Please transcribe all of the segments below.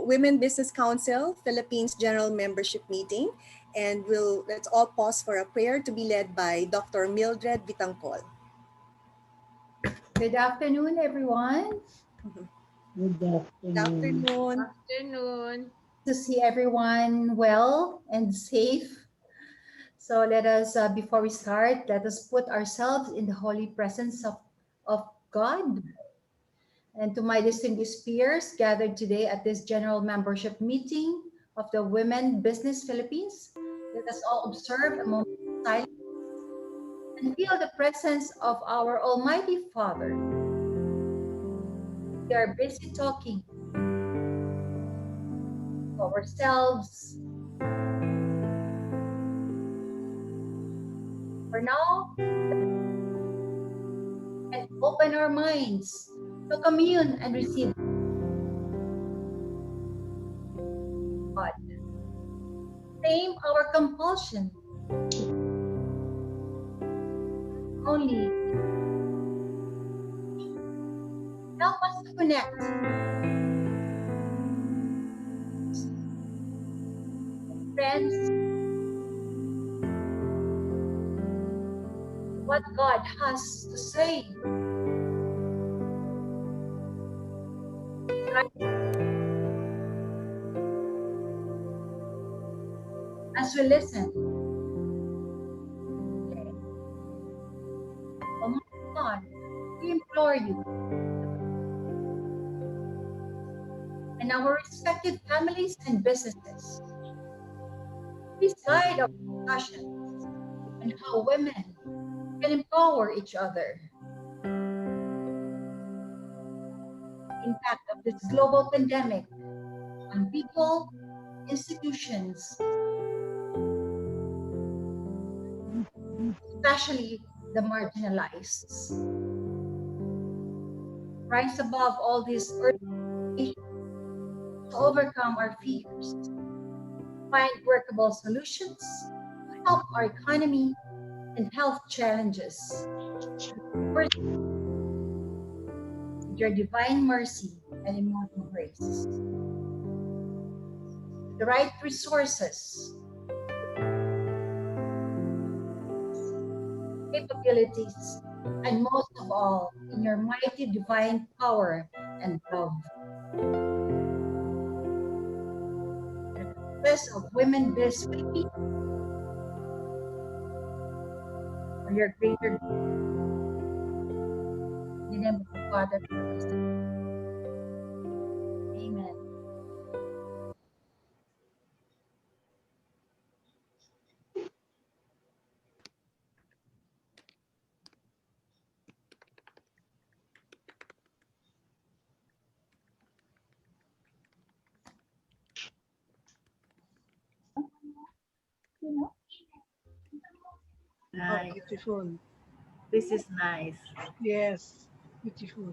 Women Business Council Philippines General Membership Meeting. And let's all pause for a prayer to be led by Dr. Mildred Vitangcol. Good afternoon, everyone. Good Good afternoon. afternoon. Afternoon. To see everyone well and safe. So let us, before we start, let us put ourselves in the holy presence of God. And to my distinguished peers gathered today at this general membership meeting of the Women Business Philippines, let us all observe a moment of silence and feel the presence of our Almighty Father. We are busy talking to ourselves. For now, and open our minds to commune and receive God. Tame our compulsion. Only help us to connect. Friends, what God has to say. As we listen, Almighty God, we implore you and our respective families and businesses. Please guide our discussions on how women can empower each other. Impact of this global pandemic on people, institutions, especially the marginalized. Rise above all these urgencies to overcome our fears, find workable solutions to help our economy and health challenges. With your divine mercy and immortal grace. The right resources, capabilities, and most of all, in your mighty divine power and love. The request of Women Biz Philippines for your greater good. In the name of the Father, and of the Son. Amen. Oh, Nice. beautiful. This is nice. Yes, beautiful.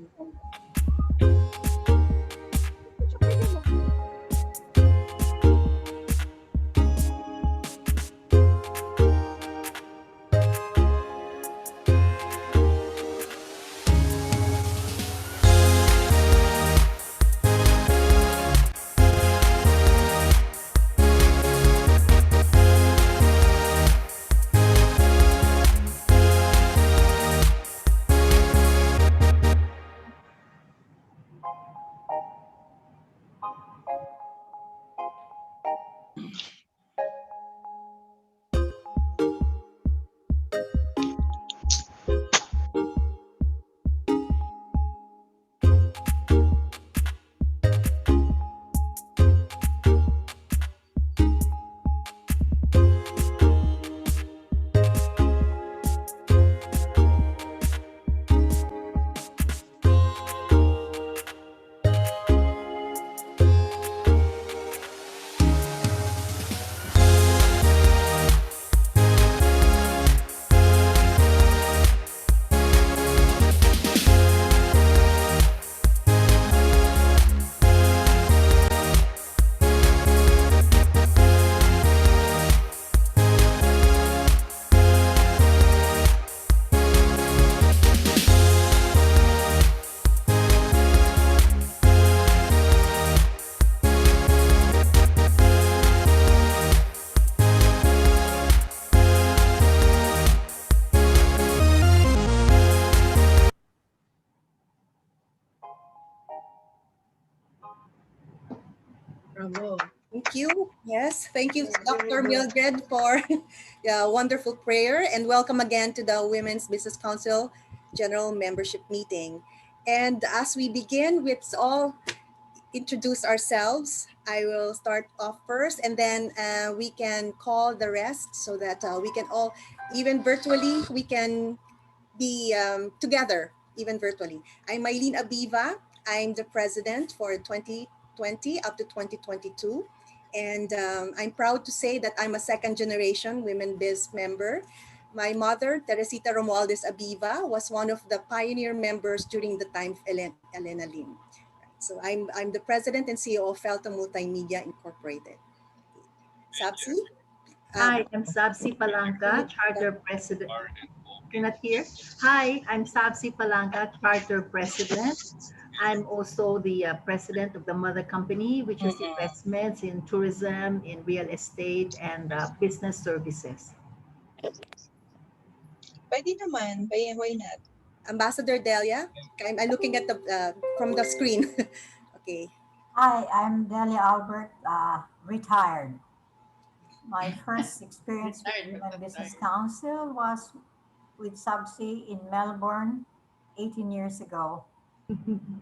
Bravo. Thank you. Yes, thank you, Very Dr. good. Mildred, for the wonderful prayer. And welcome again to the Women's Business Council General Membership Meeting. And as we begin, let's all introduce ourselves. I will start off first, and then we can call the rest so that we can all, even virtually, we can be together, even virtually. I'm Mylene Abiva. I'm the president for 2020 up to 2022. And I'm proud to say that I'm a second generation Women Biz member. My mother, Teresita Romualdez Abiva, was one of the pioneer members during the time of Elena Lim. So I'm the president and CEO of Felta Multimedia Incorporated. Sabsi? Uh, Hi, I'm Sabsi Palanca, Charter President. Cannot hear? Hi, I'm Sabsi Palanca, Charter President. I'm also the president of the mother company, which is investments in tourism, in real estate, and business services. Pwede naman. Why not? Ambassador Delia? I'm looking at the from the screen. Okay. Hi, I'm Delia Albert, retired. My first experience with Women Business Council was with Subsea in Melbourne 18 years ago.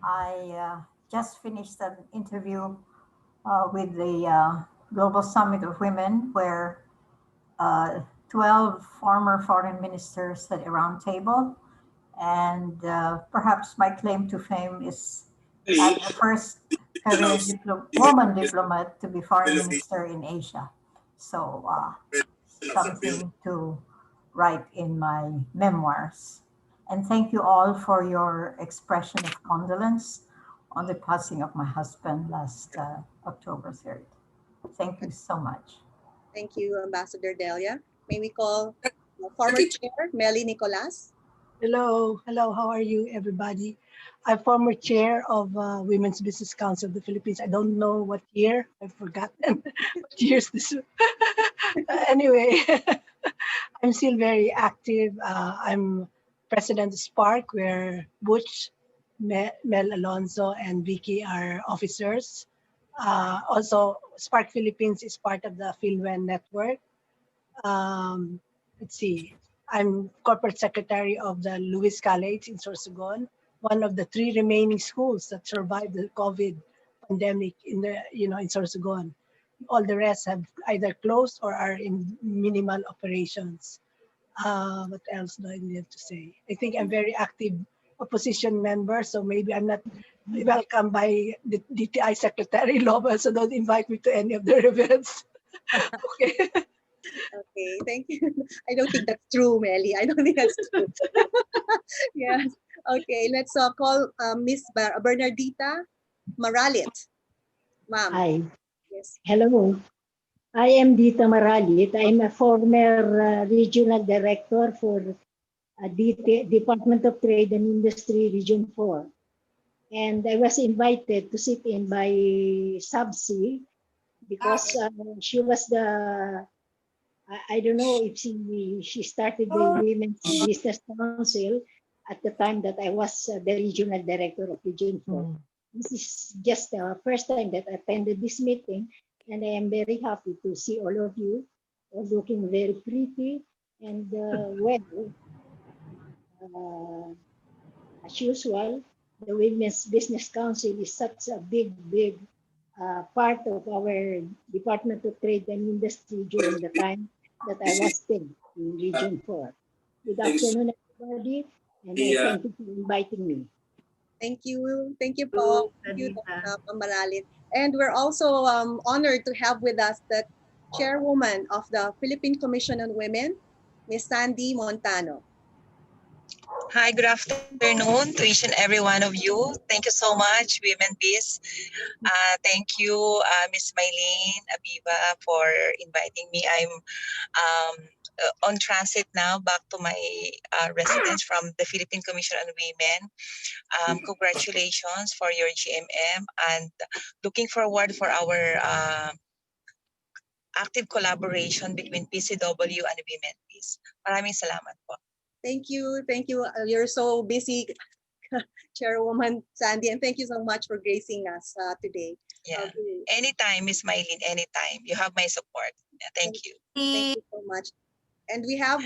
I just finished an interview with the Global Summit of Women where uh, 12 former foreign ministers at a round table. And perhaps my claim to fame is I'm the first woman diplomat to be foreign minister in Asia. So something to write in my memoirs. And thank you all for your expression of condolence on the passing of my husband last October 3rd. Thank you so much. Thank you, Ambassador Delia. May we call former chair, Melly Nicolas? Hello, hello. How are you, everybody? I'm former chair of Women's Business Council of the Philippines. I don't know what year. I've forgotten what years this. Anyway, I'm still very active. I'm president of Spark, where Butch, Mel Alonso, and Vicky are officers. Also, Spark Philippines is part of the PhilWen network. Um, let's see. I'm corporate secretary of the Lewis College in Sorsogon, one of the three remaining schools that survived the COVID pandemic in Sorsogon. All the rest have either closed or are in minimal operations. What else do I need to say? I think I'm very active opposition member, so maybe I'm not welcome by the DTI Secretary Loba, so don't invite me to any of their events. Okay. Okay, thank you. I don't think that's true, Melly. I don't think that's true. Yes. Okay, let's call Miss Bernardita Maralit. Ma'am. Hi, Yes. hello. I am Dita Maralit. I'm a former regional director for Department of Trade and Industry Region 4. And I was invited to sit in by Subsea because she was I don't know if she started the Women's Business Council at the time that I was the regional director of Region 4. This is just the first time that I attended this meeting, and I am very happy to see all of you all looking very pretty. And uh, as usual, the Women's Business Council is such a big part of our Department of Trade and Industry during the time that I was still in Region 4. Good afternoon, everybody, and I thank you for inviting me. Thank you. Thank you, Hello, Paul. Thank you, Anita. Maralit. And we're also honored to have with us the chairwoman of the Philippine Commission on Women, Miss Sandy Montano. Hi, good afternoon to each and every one of you. Thank you so much, Women Biz. Thank you, Miss Mylene Abiba, for inviting me. I'm on transit now back to my residence from the Philippine Commission on Women. Congratulations for your GMM and looking forward for our active collaboration between PCW and Women Biz. Maraming salamat po. Thank you. Thank you. You're so busy Chairwoman Sandy, and thank you so much for gracing us today. Yeah. We- Anytime, Miss Mylene, anytime. You have my support. Yeah, thank thank, you. thank you so much. And we have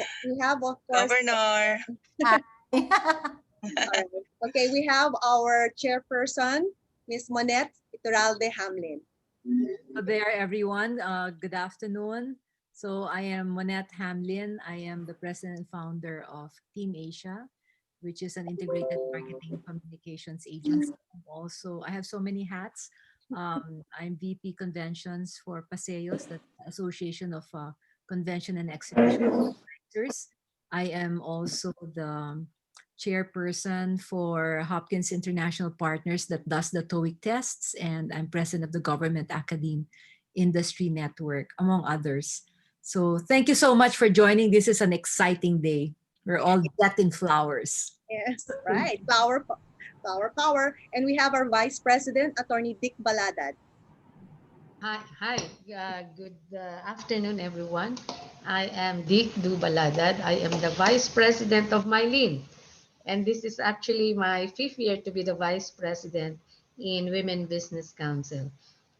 of course. Governor. Hi. All right. Okay, we have our chairperson, Miss Monette Iturralde Hamlin. Hello there, everyone. Good afternoon. So I am Monette Hamlin. I am the president and founder of Team Asia, which is an integrated marketing communications agency. Also, I have so many hats. I'm VP Conventions for Paseos, the Association of Convention and Exhibition Organizers. I am also the chairperson for Hopkins International Partners that does the TOEIC tests, and I'm president of the Government Academe Industry Network, among others. So thank you so much for joining. This is an exciting day. We're all decked in flowers. Yes, right. Power, power, power. And we have our Vice President, Attorney Dick Baladad. Hi. Good afternoon, everyone. I am Dick Dubaladad. I am the Vice President of Mylene. And this is actually my fifth year to be the Vice President in Women Business Council.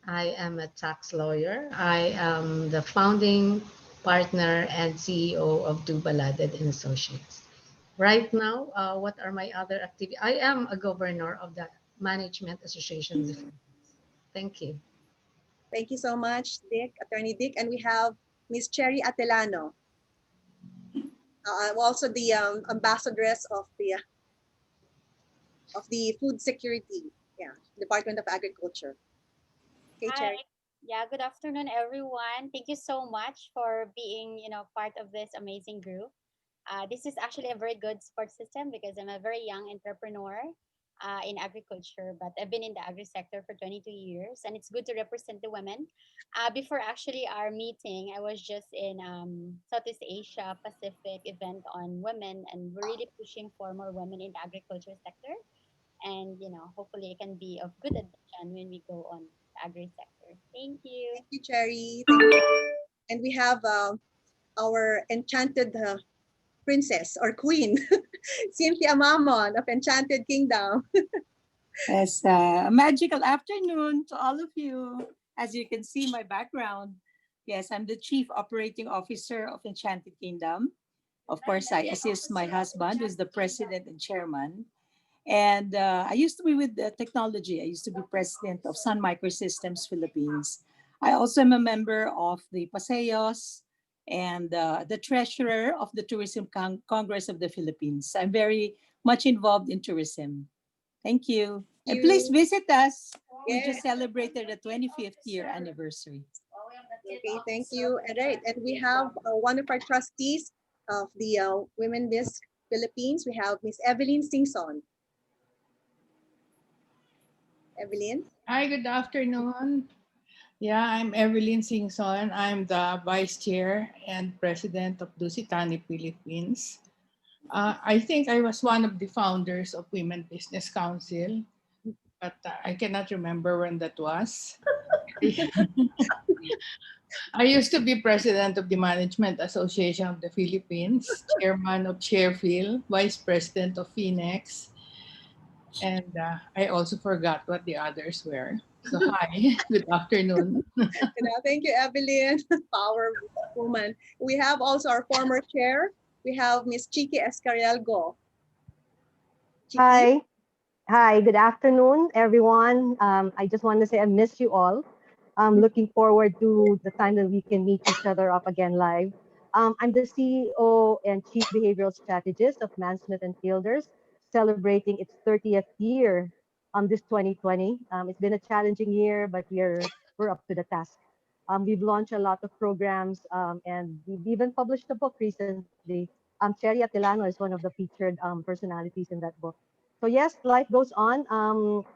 I am a tax lawyer. I am the founding partner and CEO of Dubaladad and Associates. Right now, what are my other activities? I am a governor of the Management Association of the Philippines. Thank you. Thank you so much, Dick, Attorney Dick. And we have Miss Cherry Atelano, also the ambassadress of the Food Security, yeah, Department of Agriculture. Okay, Hi. Cherry. Yeah, good afternoon, everyone. Thank you so much for being, part of this amazing group. This is actually a very good support system because I'm a very young entrepreneur in agriculture, but I've been in the agri sector for 22 years, and it's good to represent the women. Before actually our meeting, I was just in Southeast Asia Pacific event on women, and we're really pushing for more women in the agriculture sector. And hopefully it can be of good addition when we go on the agri sector. Thank you. Thank you, Cherry. Thank you. And we have our enchanted princess or queen, Cynthia Mamon of Enchanted Kingdom. Yes, a magical afternoon to all of you. As you can see, my background. Yes, I'm the Chief Operating Officer of Enchanted Kingdom. Of course, I assist my husband, who's the President and Chairman. And I used to be with the technology. I used to be President of Sun Microsystems Philippines. I also am a member of the Paseos and the Treasurer of the Tourism Congress of the Philippines. I'm very much involved in tourism. Thank you. And please visit us. We Yes. just celebrated the 25th year anniversary. Okay, thank you. All right, and we have one of our trustees of the Women Biz Philippines. We have Miss Evelyn Singson. Evelyn. Hi, good afternoon. Yeah, I'm Evelyn Singson. I'm the Vice Chair and President of Dusitani Philippines. I think I was one of the founders of Women Business Council, but I cannot remember when that was. I used to be President of the Management Association of the Philippines, Chairman of Chairfield, Vice President of Phoenix, and I also forgot what the others were. So hi, good afternoon. Thank you, Evelyn, power woman. We have also our former chair. We have Miss Chiki Escarialgo. Chiki? Hi. Hi, good afternoon, everyone. I just want to say I miss you all. I'm looking forward to the time that we can meet each other up again live. I'm the CEO and Chief Behavioral Strategist of Mansmith and Fielders, celebrating its 30th year this 2020. It's been a challenging year, but we're up to the task. We've launched a lot of programs, and we've even published a book recently. Cherry Atilano is one of the featured personalities in that book. So yes, life goes on.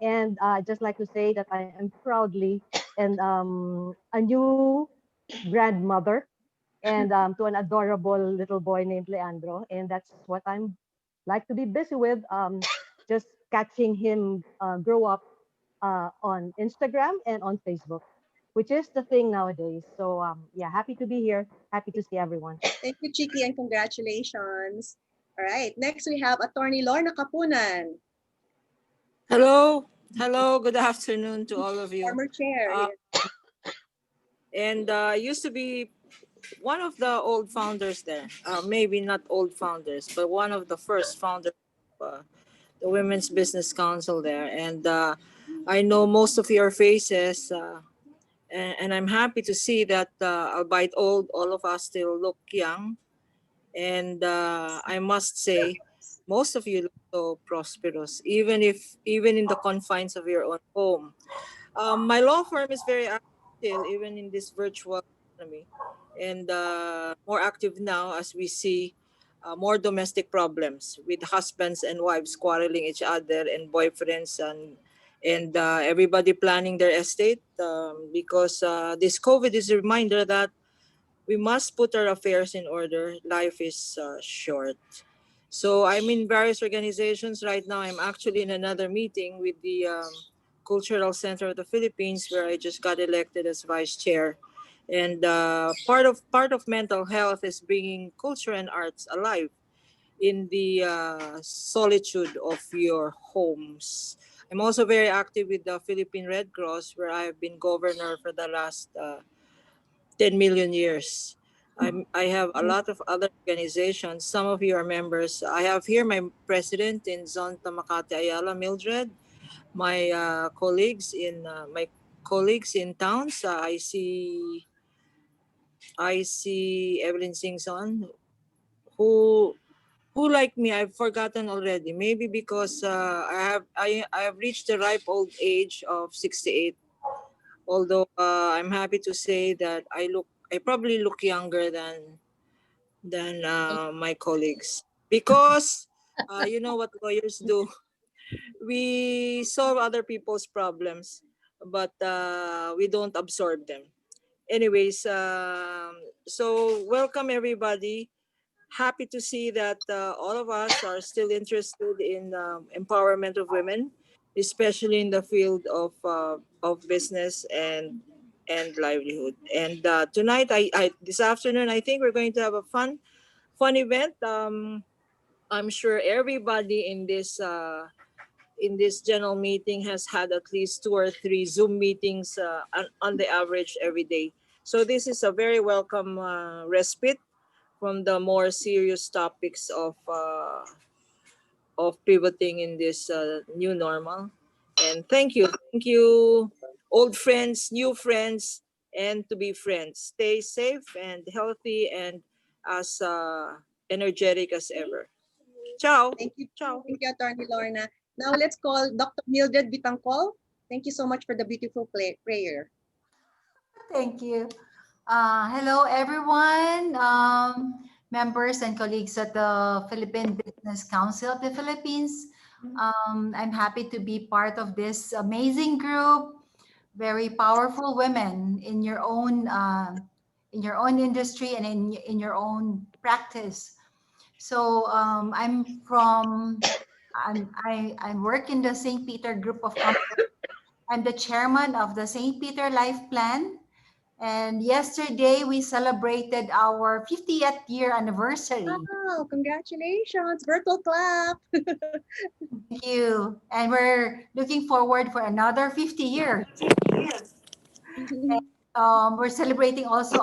And I'd just like to say that I am proudly and a new grandmother and to an adorable little boy named Leandro. And that's what I'm like to be busy with. Just catching him grow up on Instagram and on Facebook, which is the thing nowadays. So yeah, happy to be here. Happy to see everyone. Thank you, Chiki, and congratulations. All right, next we have Attorney Lorna Kapunan. Hello, hello. Good afternoon to all of you. Former chair, Uh, yes. and I used to be one of the old founders there. Maybe not old founders, but one of the first founders of the Women's Business Council there. And I know most of your faces, and I'm happy to see that, albeit old, all of us still look young. And I must say, most of you look so prosperous, even in the confines of your own home. My law firm is very active still, even in this virtual economy, and more active now as we see more domestic problems with husbands and wives quarreling each other and boyfriends and everybody planning their estate because this COVID is a reminder that we must put our affairs in order. Life is short. So I'm in various organizations right now. I'm actually in another meeting with the Cultural Center of the Philippines, where I just got elected as vice chair. And part of mental health is bringing culture and arts alive in the solitude of your homes. I'm also very active with the Philippine Red Cross, where I have been governor for the last 10 million years. I have a lot of other organizations. Some of you are members. I have here my president in Zonta Makati Ayala, Mildred. My colleagues in towns. I see Evelyn Singson, who who like me. I've forgotten already. Maybe because I have reached the ripe old age of 68. Although I'm happy to say that I probably look younger than my colleagues, because you know what lawyers do. We solve other people's problems, but we don't absorb them. Anyways, so welcome everybody. Happy to see that all of us are still interested in empowerment of women, especially in the field of business and livelihood. And tonight, I this afternoon, I think we're going to have a fun event. I'm sure everybody in this general meeting has had at least 2 or 3 Zoom meetings on the average every day. So this is a very welcome respite from the more serious topics of pivoting in this new normal. And thank you, old friends, new friends, and to be friends. Stay safe and healthy and as energetic as ever. Ciao. Thank you. Ciao. Thank you, Attorney Lorna. Now let's call Dr. Mildred Bitangkol. Thank you so much for the beautiful prayer. Thank you. Hello, everyone, members and colleagues at the Philippine Business Council of the Philippines. I'm happy to be part of this amazing group, very powerful women in your own industry and in your own practice. So I work in the St. Peter Group of Companies. I'm the chairman of the St. Peter Life Plan. And yesterday we celebrated our 50th year anniversary. Wow, congratulations. Virtual clap. Thank you. And we're looking forward for another 50 years. We're celebrating also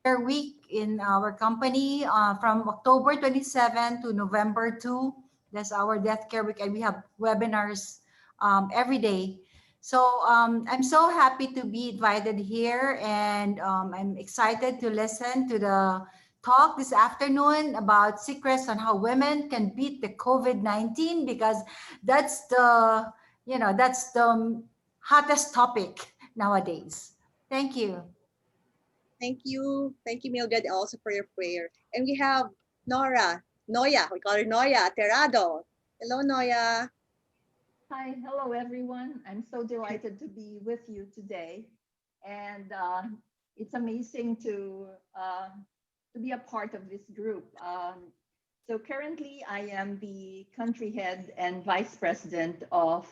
our week in our company from October 27 to November 2. That's our death care week, and we have webinars every day. So I'm so happy to be invited here, and I'm excited to listen to the talk this afternoon about secrets on how women can beat the COVID-19, because that's the hottest topic nowadays. Thank you. Thank you. Thank you, Mildred, also for your prayer. And we have Noya. We call her Noya Terrado. Hello, Noya. Hi, hello everyone. I'm so delighted to be with you today, and it's amazing to be a part of this group. So currently, I am the country head and vice president of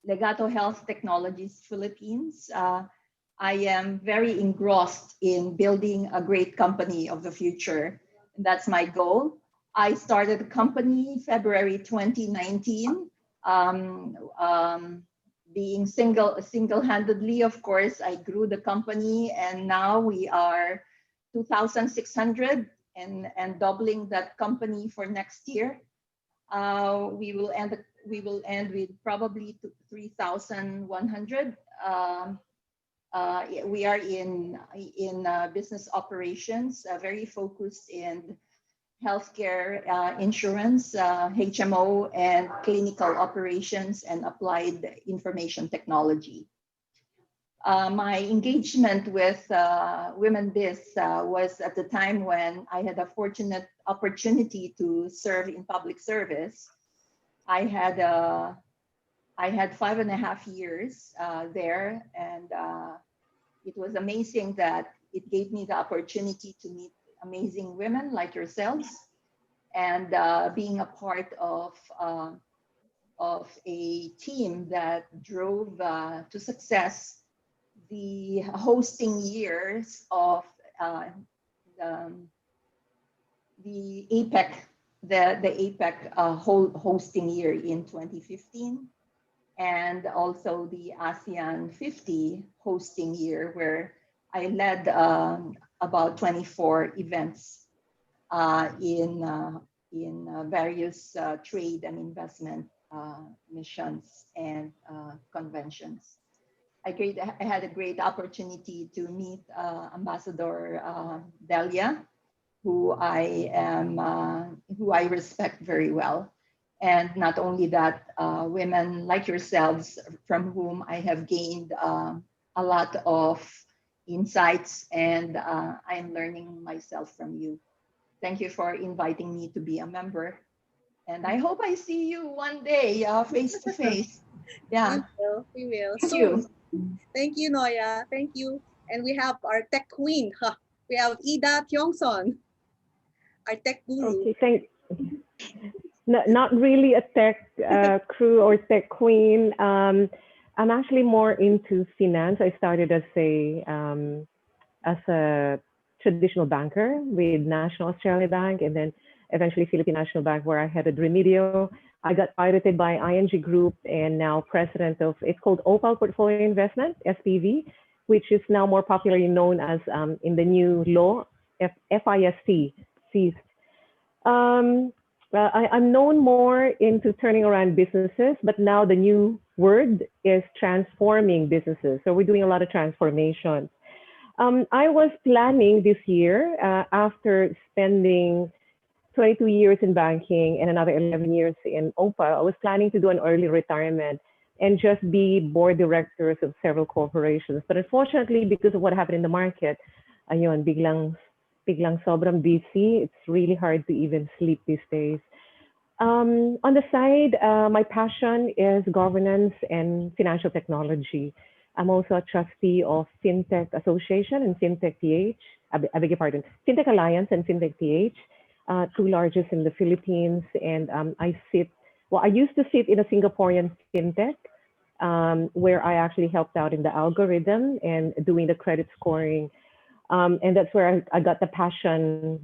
Legato Health Technologies Philippines. I am very engrossed in building a great company of the future, and that's my goal. I started the company February 2019 Um, um, Being single-handedly, of course, I grew the company, and now we are 2,600 and doubling that company for next year. We will end with probably 3,100. We are in business operations, very focused in healthcare, insurance, HMO, and clinical operations and applied information technology. My engagement with Women Biz was at the time when I had a fortunate opportunity to serve in public service. I had 5.5 years there, and it was amazing that it gave me the opportunity to meet amazing women like yourselves, and being a part of a team that drove to success the hosting years of uh, the, the APEC, the APEC hosting year in 2015, and also the ASEAN 50 hosting year, where I led about 24 events in various trade and investment missions and conventions. I had a great opportunity to meet Ambassador Delia, who I respect very well. And not only that, women like yourselves, from whom I have gained a lot of insights, and I'm learning myself from you. Thank you for inviting me to be a member. And I hope I see you one day face to face. Yeah. We will Thank soon. you. Thank you, Noya. Thank you. And we have our tech queen. Huh? We have Ida Kyongson, our tech guru. Okay, not really a tech crew or tech queen. I'm actually more into finance. I started as a traditional banker with National Australia Bank, and then eventually Philippine National Bank, where I headed Remedio. I got pirated by ING Group, and now president of, it's called Opal Portfolio Investment, SPV, which is now more popularly known as, in the new law, FIST, ceased. I'm known more into turning around businesses, but now the new word is transforming businesses. So we're doing a lot of transformation. I was planning this year, after spending 22 years in banking and another 11 years in OPA, I was planning to do an early retirement and just be board directors of several corporations. But unfortunately, because of what happened in the market, ayun, biglang sobrang busy. It's really hard to even sleep these days. On the side, my passion is governance and financial technology. I'm also a trustee of FinTech Association and FinTech PH. I beg your pardon, FinTech Alliance and FinTech PH, two largest in the Philippines. And I used to sit in a Singaporean FinTech, where I actually helped out in the algorithm and doing the credit scoring. And that's where I got the passion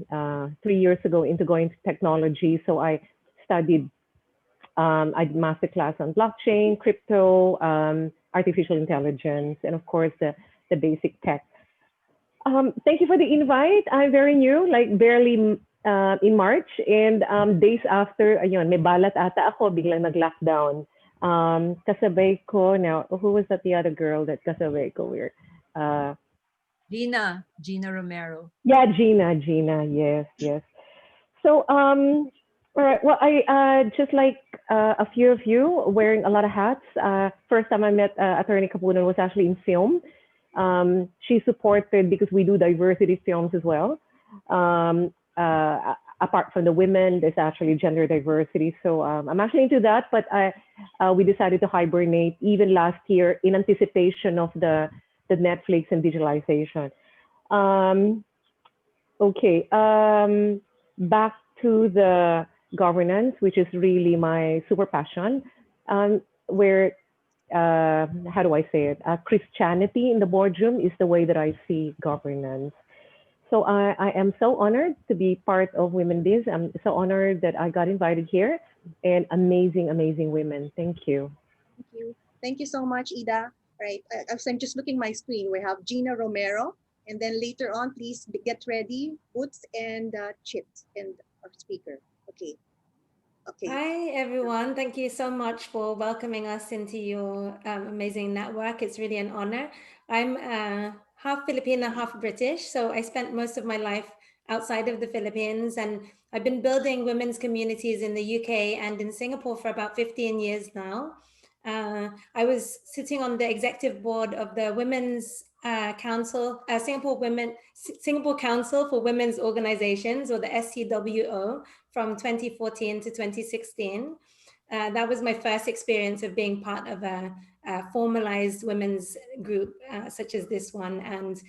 3 years ago into going to technology. So I studied, I did masterclass on blockchain, crypto, artificial intelligence, and of course the basic tech. Thank you for the invite. I'm very new, like barely in March, and days after, ayun, may balat ata ako, biglang nag-lockdown. Kasabay ko, now, who was that the other girl that kasabay ko? Gina Romero. Yeah, Gina, yes. So, all right, well, I just like a few of you wearing a lot of hats. First time I met Attorney Kapunan was actually in film. She supported, because we do diversity films as well. Apart from the women, there's actually gender diversity. So I'm actually into that, but we decided to hibernate even last year in anticipation of the Netflix and digitalization. Okay, back to the governance, which is really my super passion, where, how do I say it? Christianity in the boardroom is the way that I see governance. So I am so honored to be part of Women Biz. I'm so honored that I got invited here, and amazing, amazing women. Thank you. Thank you. Thank you so much, Ida. Right. As I'm just looking my screen, we have Gina Romero. And then later on, please get ready, Boots and Chit and our speaker. Okay. Okay. Hi, everyone. Thank you so much for welcoming us into your amazing network. It's really an honor. I'm half Filipino, half British. So I spent most of my life outside of the Philippines. And I've been building women's communities in the UK and in Singapore for about 15 years now. I was sitting on the executive board of the Women's Council, Singapore Council for Women's Organizations, or the SCWO, from 2014 to 2016. That was my first experience of being part of a formalized women's group such as this one. And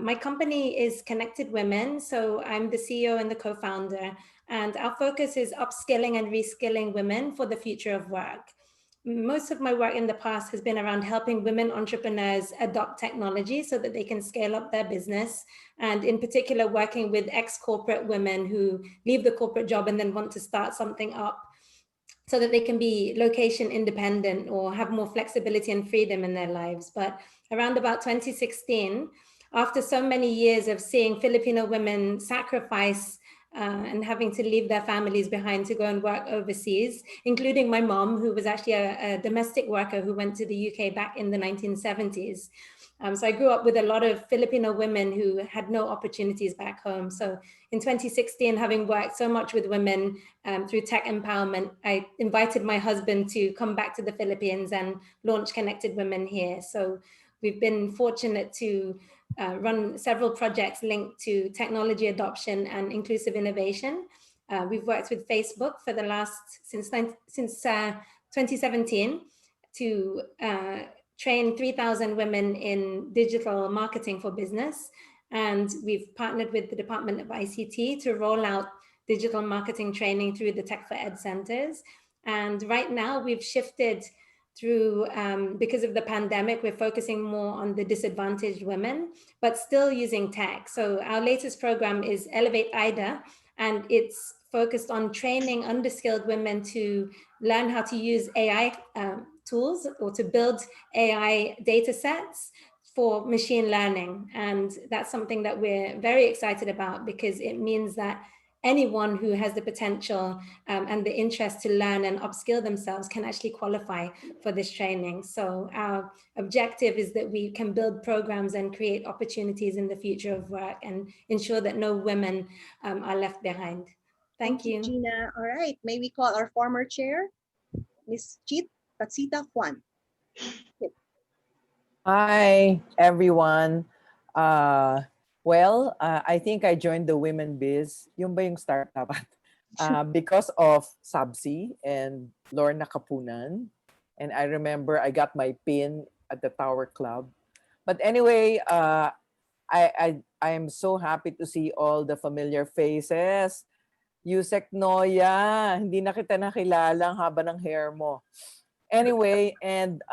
my company is Connected Women. So I'm the CEO and the co-founder. And our focus is upskilling and reskilling women for the future of work. Most of my work in the past has been around helping women entrepreneurs adopt technology so that they can scale up their business. And in particular, working with ex-corporate women who leave the corporate job and then want to start something up so that they can be location independent or have more flexibility and freedom in their lives. But around about 2016, after so many years of seeing Filipino women sacrifice and having to leave their families behind to go and work overseas, including my mom, who was actually a domestic worker who went to the UK back in the 1970s. So I grew up with a lot of Filipino women who had no opportunities back home. So in 2016, having worked so much with women through tech empowerment, I invited my husband to come back to the Philippines and launch Connected Women here. So we've been fortunate to run several projects linked to technology adoption and inclusive innovation. We've worked with Facebook for the last, since 2017 to train 3,000 women in digital marketing for business. And we've partnered with the Department of ICT to roll out digital marketing training through the Tech for Ed centers. And right now we've shifted through, because of the pandemic, we're focusing more on the disadvantaged women, but still using tech. So our latest program is Elevate IDA, and it's focused on training underskilled women to learn how to use AI tools or to build AI data sets for machine learning. And that's something that we're very excited about because it means that anyone who has the potential and the interest to learn and upskill themselves can actually qualify for this training. So our objective is that we can build programs and create opportunities in the future of work and ensure that no women are left behind. Thank you. Gina. All right. May we call our former chair, Miss Chit Patsita Juan. Hi, everyone. I think I joined the Women Biz, yung ba yung start dapat? Because of Sabsi and Lorna Kapunan. And I remember I got my pin at the Tower Club. But anyway, I am so happy to see all the familiar faces. Yusek Noya, hindi na kita nakilala ang haba ng hair mo. Anyway, and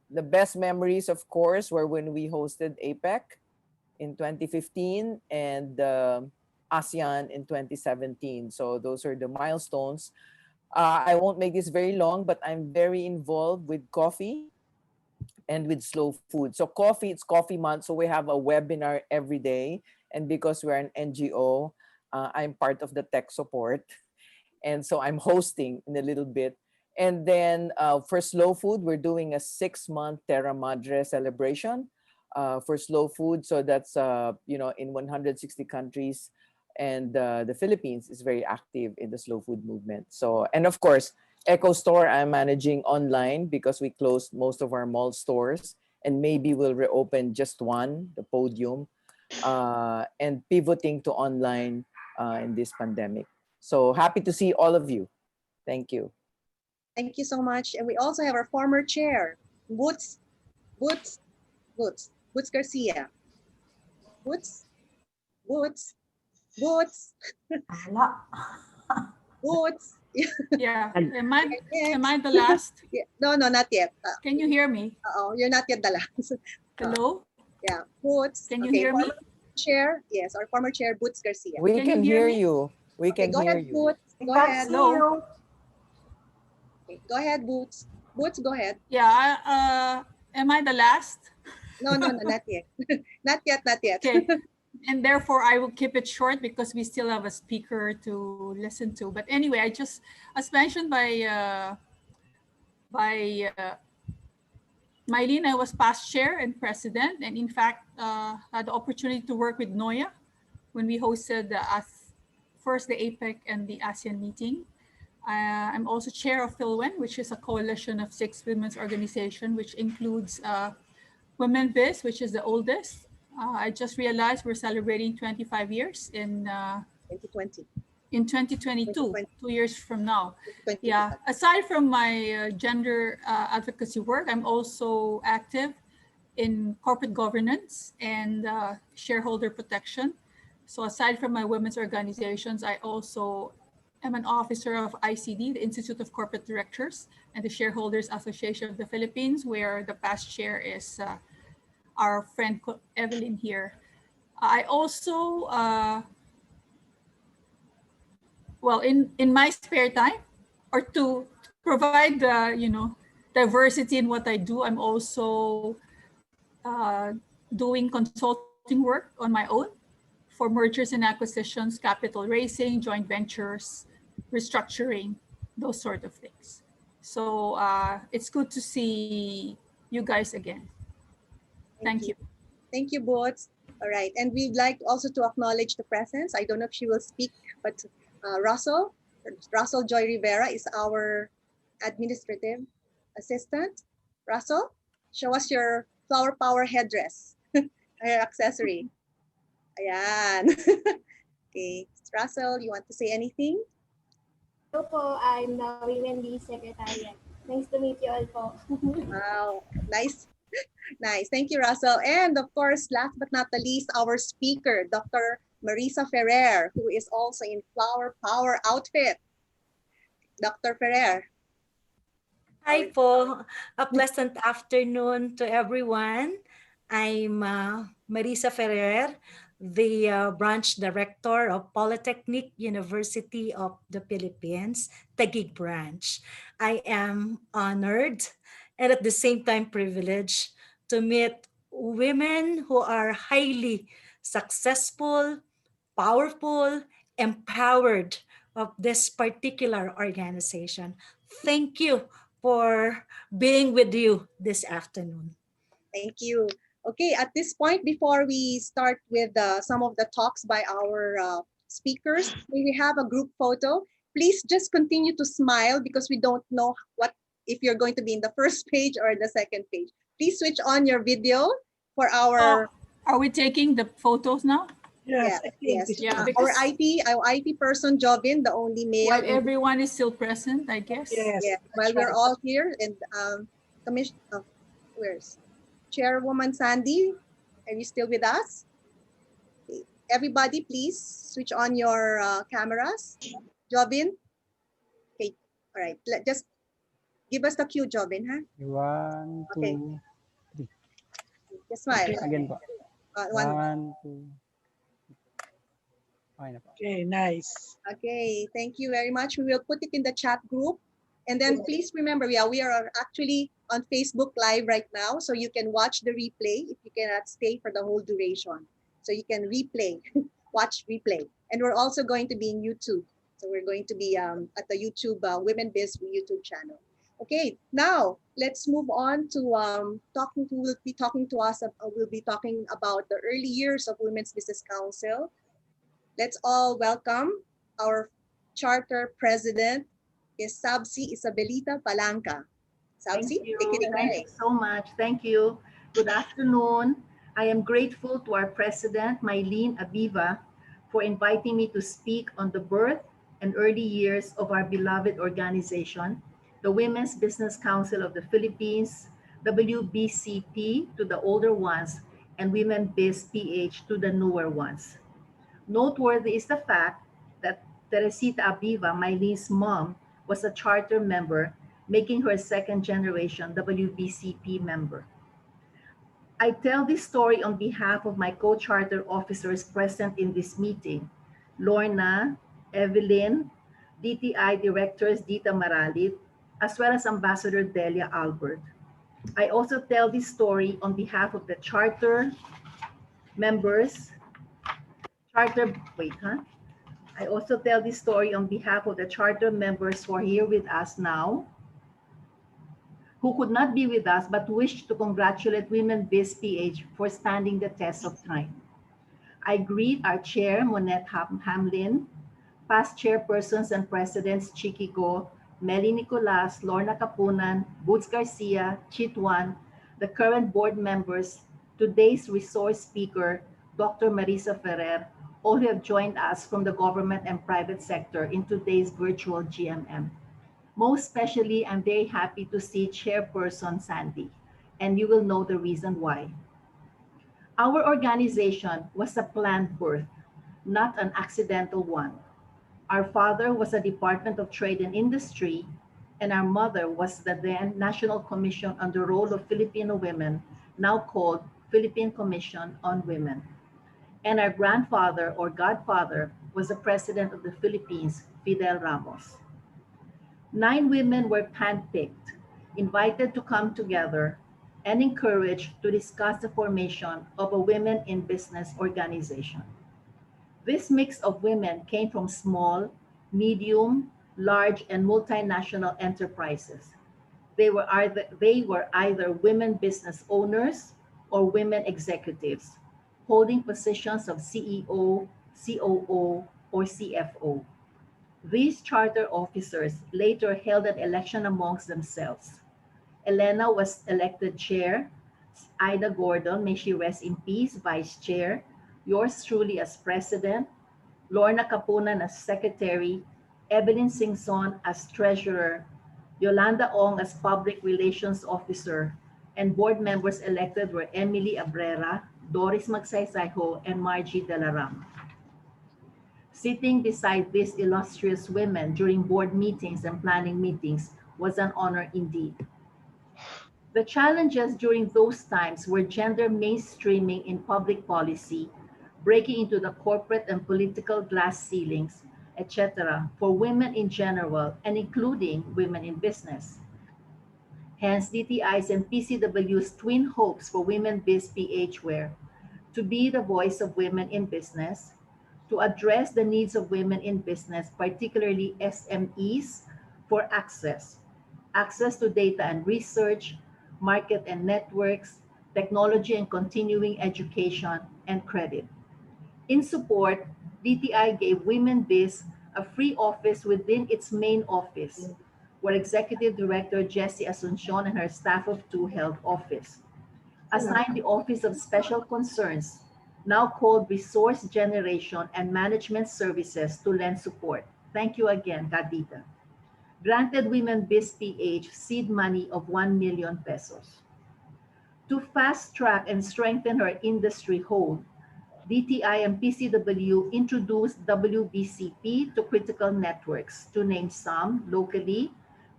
the best memories, of course, were when we hosted APEC in 2015 and ASEAN in 2017. So those are the milestones. I won't make this very long, but I'm very involved with coffee and with slow food. So coffee, it's coffee month. So we have a webinar every day. And because we're an NGO, I'm part of the tech support. And so I'm hosting in a little bit. And then for slow food, we're doing a 6-month Terra Madre celebration for slow food. So that's, in 160 countries. And the Philippines is very active in the slow food movement. So, and of course, Echo Store, I'm managing online because we closed most of our mall stores. And maybe we'll reopen just one, the Podium, and pivoting to online in this pandemic. So happy to see all of you. Thank you. Thank you so much. And we also have our former chair, Boots Garcia. Boots. Boots. Yeah. Am I the last? Yeah. No, not yet. Can you hear me? You're not yet the last. Hello? Yeah. Boots. Can you hear me? chair, yes, our former chair, Boots Garcia. We Can you can hear hear me? you. We Okay, can go hear ahead, you. Boots. We Go can't ahead. see Hello. you. Okay, go ahead, Boots. Boots, go ahead. Yeah. Am I the last? No, no, no, not yet. Not yet, not yet. Okay. And therefore, I will keep it short because we still have a speaker to listen to. But anyway, as mentioned by Mylene, I was past chair and president, and in fact, had the opportunity to work with Noya when we hosted first the APEC and the ASEAN meeting. I'm also chair of PhilWen, which is a coalition of 6 women's organization, which includes WomenbizPH, which is the oldest. I just realized we're celebrating 25 years 2020. In 2022, 2020. 2 years from now. 2020. Yeah. Aside from my gender advocacy work, I'm also active in corporate governance and shareholder protection. So aside from my women's organizations, I also am an officer of ICD, the Institute of Corporate Directors, and the Shareholders Association of the Philippines, where the past chair is our friend Evelyn here. I also, well, in my spare time, or to provide diversity in what I do, I'm also doing consulting work on my own for mergers and acquisitions, capital raising, joint ventures, restructuring, those sort of things. So it's good to see you guys again. Thank Thank you. you. Thank you, Boots. All right. And we'd like also to acknowledge the presence. I don't know if she will speak, but Russell Joy Rivera is our administrative assistant. Russell, show us your flower power headdress, hair accessory. Ayan. Okay. Russell, you want to say anything? Hello po, I'm the Women B Secretariat. Nice to meet you all po. Wow. Nice. Nice. Thank you, Russell. And of course, last but not the least, our speaker, Dr. Marisa Ferrer, who is also in Flower Power outfit. Dr. Ferrer. Hi po. A pleasant afternoon to everyone. I'm Marisa Ferrer, the branch director of Polytechnic University of the Philippines, Taguig branch. I am honored and at the same time privileged to meet women who are highly successful, powerful, empowered of this particular organization. Thank you for being with you this afternoon. Thank you. Okay, at this point, before we start with some of the talks by our speakers, may we have a group photo? Please just continue to smile because we don't know what if you're going to be in the first page or the second page. Please switch on your video for our. Are we taking the photos now? Yes, yes. Yeah, Our because IT person, Jobin, the only male. while everyone is still present, I guess. Yes, while we're all here, and where's Chairwoman Sandy? Are you still with us? Okay. Everybody, please switch on your cameras. Jobin? Okay, all right. Just give us the cue, Jobin, huh? 1, 2, Okay. 3. Just smile. Again po. One. 1, 2. Okay na po. Okay, nice. Okay, thank you very much. We will put it in the chat group. And then please remember, yeah, we are actually on Facebook Live right now, so you can watch the replay if you cannot stay for the whole duration. So you can replay, watch replay. And we're also going to be in YouTube. So we're going to be at the YouTube Women Biz YouTube channel. Okay, now let's move on to who will be talking to us. We'll be talking about the early years of Women's Business Council. Let's all welcome our charter president, is Sabsi Isabelita Palanca. Sabsi, take it Thank away. you so much. Thank you. Good afternoon. I am grateful to our president, Mylene Abiva, for inviting me to speak on the birth and early years of our beloved organization, the Women's Business Council of the Philippines, WBCP to the older ones, and WomenbizPH to the newer ones. Noteworthy is the fact that Teresita Abiva, Mylene's mom, was a charter member, making her a second generation WBCP member. I tell this story on behalf of my co-charter officers present in this meeting, Lorna, Evelyn, DTI directors Dita Maralit, as well as Ambassador Delia Albert. I also tell this story on behalf of the charter members, charter, wait, huh? I also tell this story on behalf of the charter members who are here with us now, who could not be with us but wish to congratulate Women Biz PH for standing the test of time. I greet our chair, Monette Hamlin, past chairpersons and presidents Chiki Go, Meli Nicolas, Lorna Capunan, Boots Garcia, Chitwan, the current board members, today's resource speaker, Dr. Marisa Ferrer, all who have joined us from the government and private sector in today's virtual GMM. Most especially, I'm very happy to see Chairperson Sandy, and you will know the reason why. Our organization was a planned birth, not an accidental one. Our father was a Department of Trade and Industry, and our mother was the then National Commission on the Role of Filipino Women, now called Philippine Commission on Women. And our grandfather or godfather was the President of the Philippines, Fidel Ramos. 9 women were handpicked, invited to come together, and encouraged to discuss the formation of a Women in Business organization. This mix of women came from small, medium, large, and multinational enterprises. They were either women business owners or women executives, holding positions of CEO, COO, or CFO. These charter officers later held an election amongst themselves. Elena was elected chair, Ida Gordon, may she rest in peace, vice chair, yours truly as president, Lorna Capunan as secretary, Evelyn Singson as treasurer, Yolanda Ong as public relations officer, and board members elected were Emily Abrera, Doris Magsaysayho, and Margie Delaram. Sitting beside these illustrious women during board meetings and planning meetings was an honor indeed. The challenges during those times were gender mainstreaming in public policy, breaking into the corporate and political glass ceilings, etc., for women in general and including women in business. Hence, DTI's and PCW's twin hopes for Women Biz PH were to be the voice of women in business, to address the needs of women in business, particularly SMEs, for access to data and research, market and networks, technology and continuing education, and credit. In support, DTI gave Women Biz a free office within its main office, where Executive Director Jessie Asuncion and her staff of 2 held office. Assigned the Office of Special Concerns, now called Resource Generation and Management Services, to lend support. Thank you again, Kadita. Granted Women Biz PH seed money of 1 million pesos. To fast track and strengthen her industry hold, DTI and PCW introduced WBCP to critical networks, to name some locally: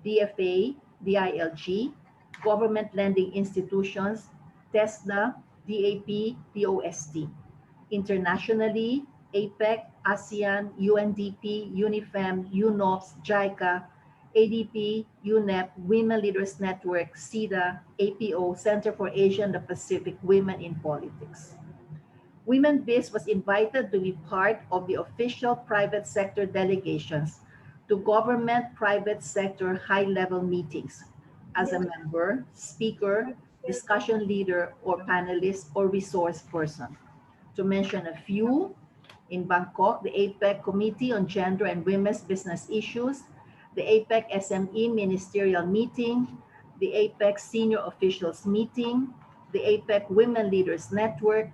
DFA, DILG, government lending institutions, TESDA, DAP, DOST. Internationally, APEC, ASEAN, UNDP, UNIFEM, UNOPS, JICA, ADP, UNEP, Women Leaders Network, SIDA, APO, Center for Asia and the Pacific Women in Politics. Women Biz was invited to be part of the official private sector delegations to government private sector high-level meetings as a member, speaker, discussion leader, or panelist or resource person. To mention a few, in Bangkok, the APEC Committee on Gender and Women's Business Issues, the APEC SME Ministerial Meeting, the APEC Senior Officials Meeting, the APEC Women Leaders Network,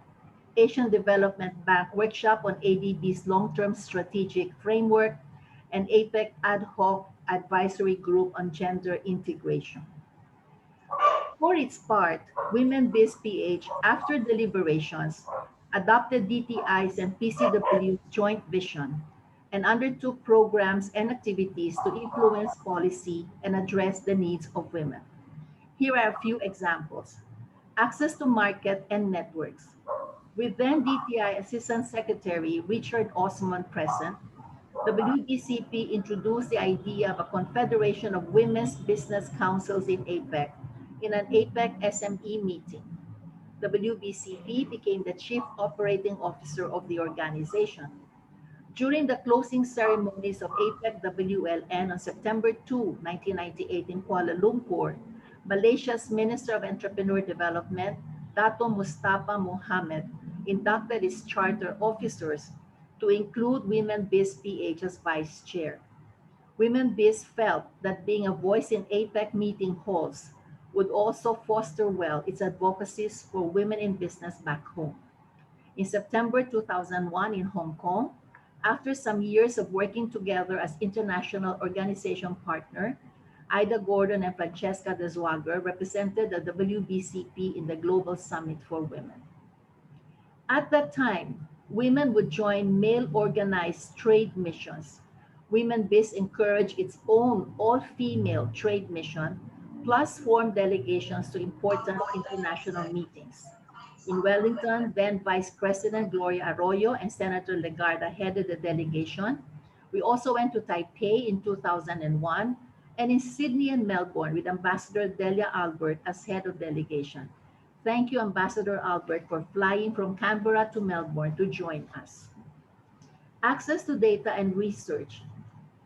Asian Development Bank Workshop on ADB's Long-Term Strategic Framework, and APEC Ad Hoc Advisory Group on Gender Integration. For its part, Women Biz PH, after deliberations, adopted DTI's and PCW's joint vision and undertook programs and activities to influence policy and address the needs of women. Here are a few examples. access to market and networks. With then DTI Assistant Secretary Richard Osman present, WBCP introduced the idea of a confederation of women's business councils in APEC in an APEC SME meeting. WBCP became the chief operating officer of the organization. During the closing ceremonies of APEC WLN on September 2, 1998 in Kuala Lumpur, Malaysia's Minister of Entrepreneur Development, Dato Mustafa Mohammed, inducted its charter officers to include Women Biz PH as vice chair. Women Biz felt that being a voice in APEC meeting halls would also foster well its advocacies for women in business back home. In September 2001 in Hong Kong, after some years of working together as international organization partner, Ida Gordon and Francesca de Zwager represented the WBCP in the Global Summit for Women. At that time, women would join male-organized trade missions. Women Biz encouraged its own all-female trade mission, plus formed delegations to important international meetings. In Wellington, then Vice President Gloria Arroyo and Senator Legarda headed the delegation. We also went to Taipei in 2001 and in Sydney and Melbourne with Ambassador Delia Albert as head of delegation. Thank you, Ambassador Albert, for flying from Canberra to Melbourne to join us. Access to data and research.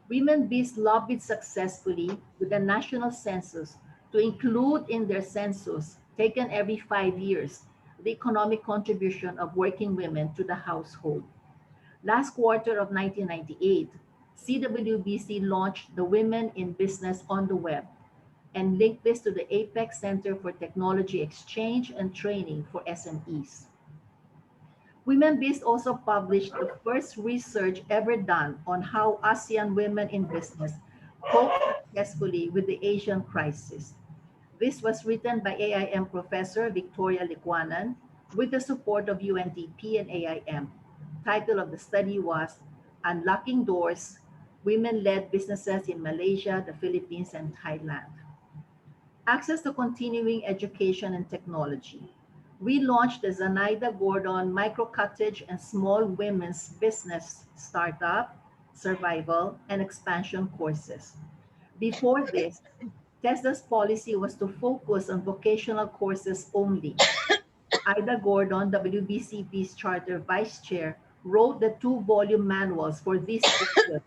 Women Biz lobbied successfully with the national census to include in their census, taken every 5 years, the economic contribution of working women to the household. Last quarter of 1998, CWBC launched the Women in Business on the Web and linked this to the APEC Center for Technology Exchange and Training for SMEs. Women Biz also published the first research ever done on how ASEAN women in business cope successfully with the Asian crisis. This was written by AIM professor Victoria Liquanan with the support of UNDP and AIM. Title of the study was Unlocking Doors, Women-Led Businesses in Malaysia, the Philippines, and Thailand. Access to continuing education and technology. We launched the Zenaida Gordon Micro Cottage and Small Women's Business Startup, Survival, and Expansion courses. Before this, TESDA's policy was to focus on vocational courses only. Ida Gordon, WBCP's charter vice chair, wrote the 2-volume manuals for these courses,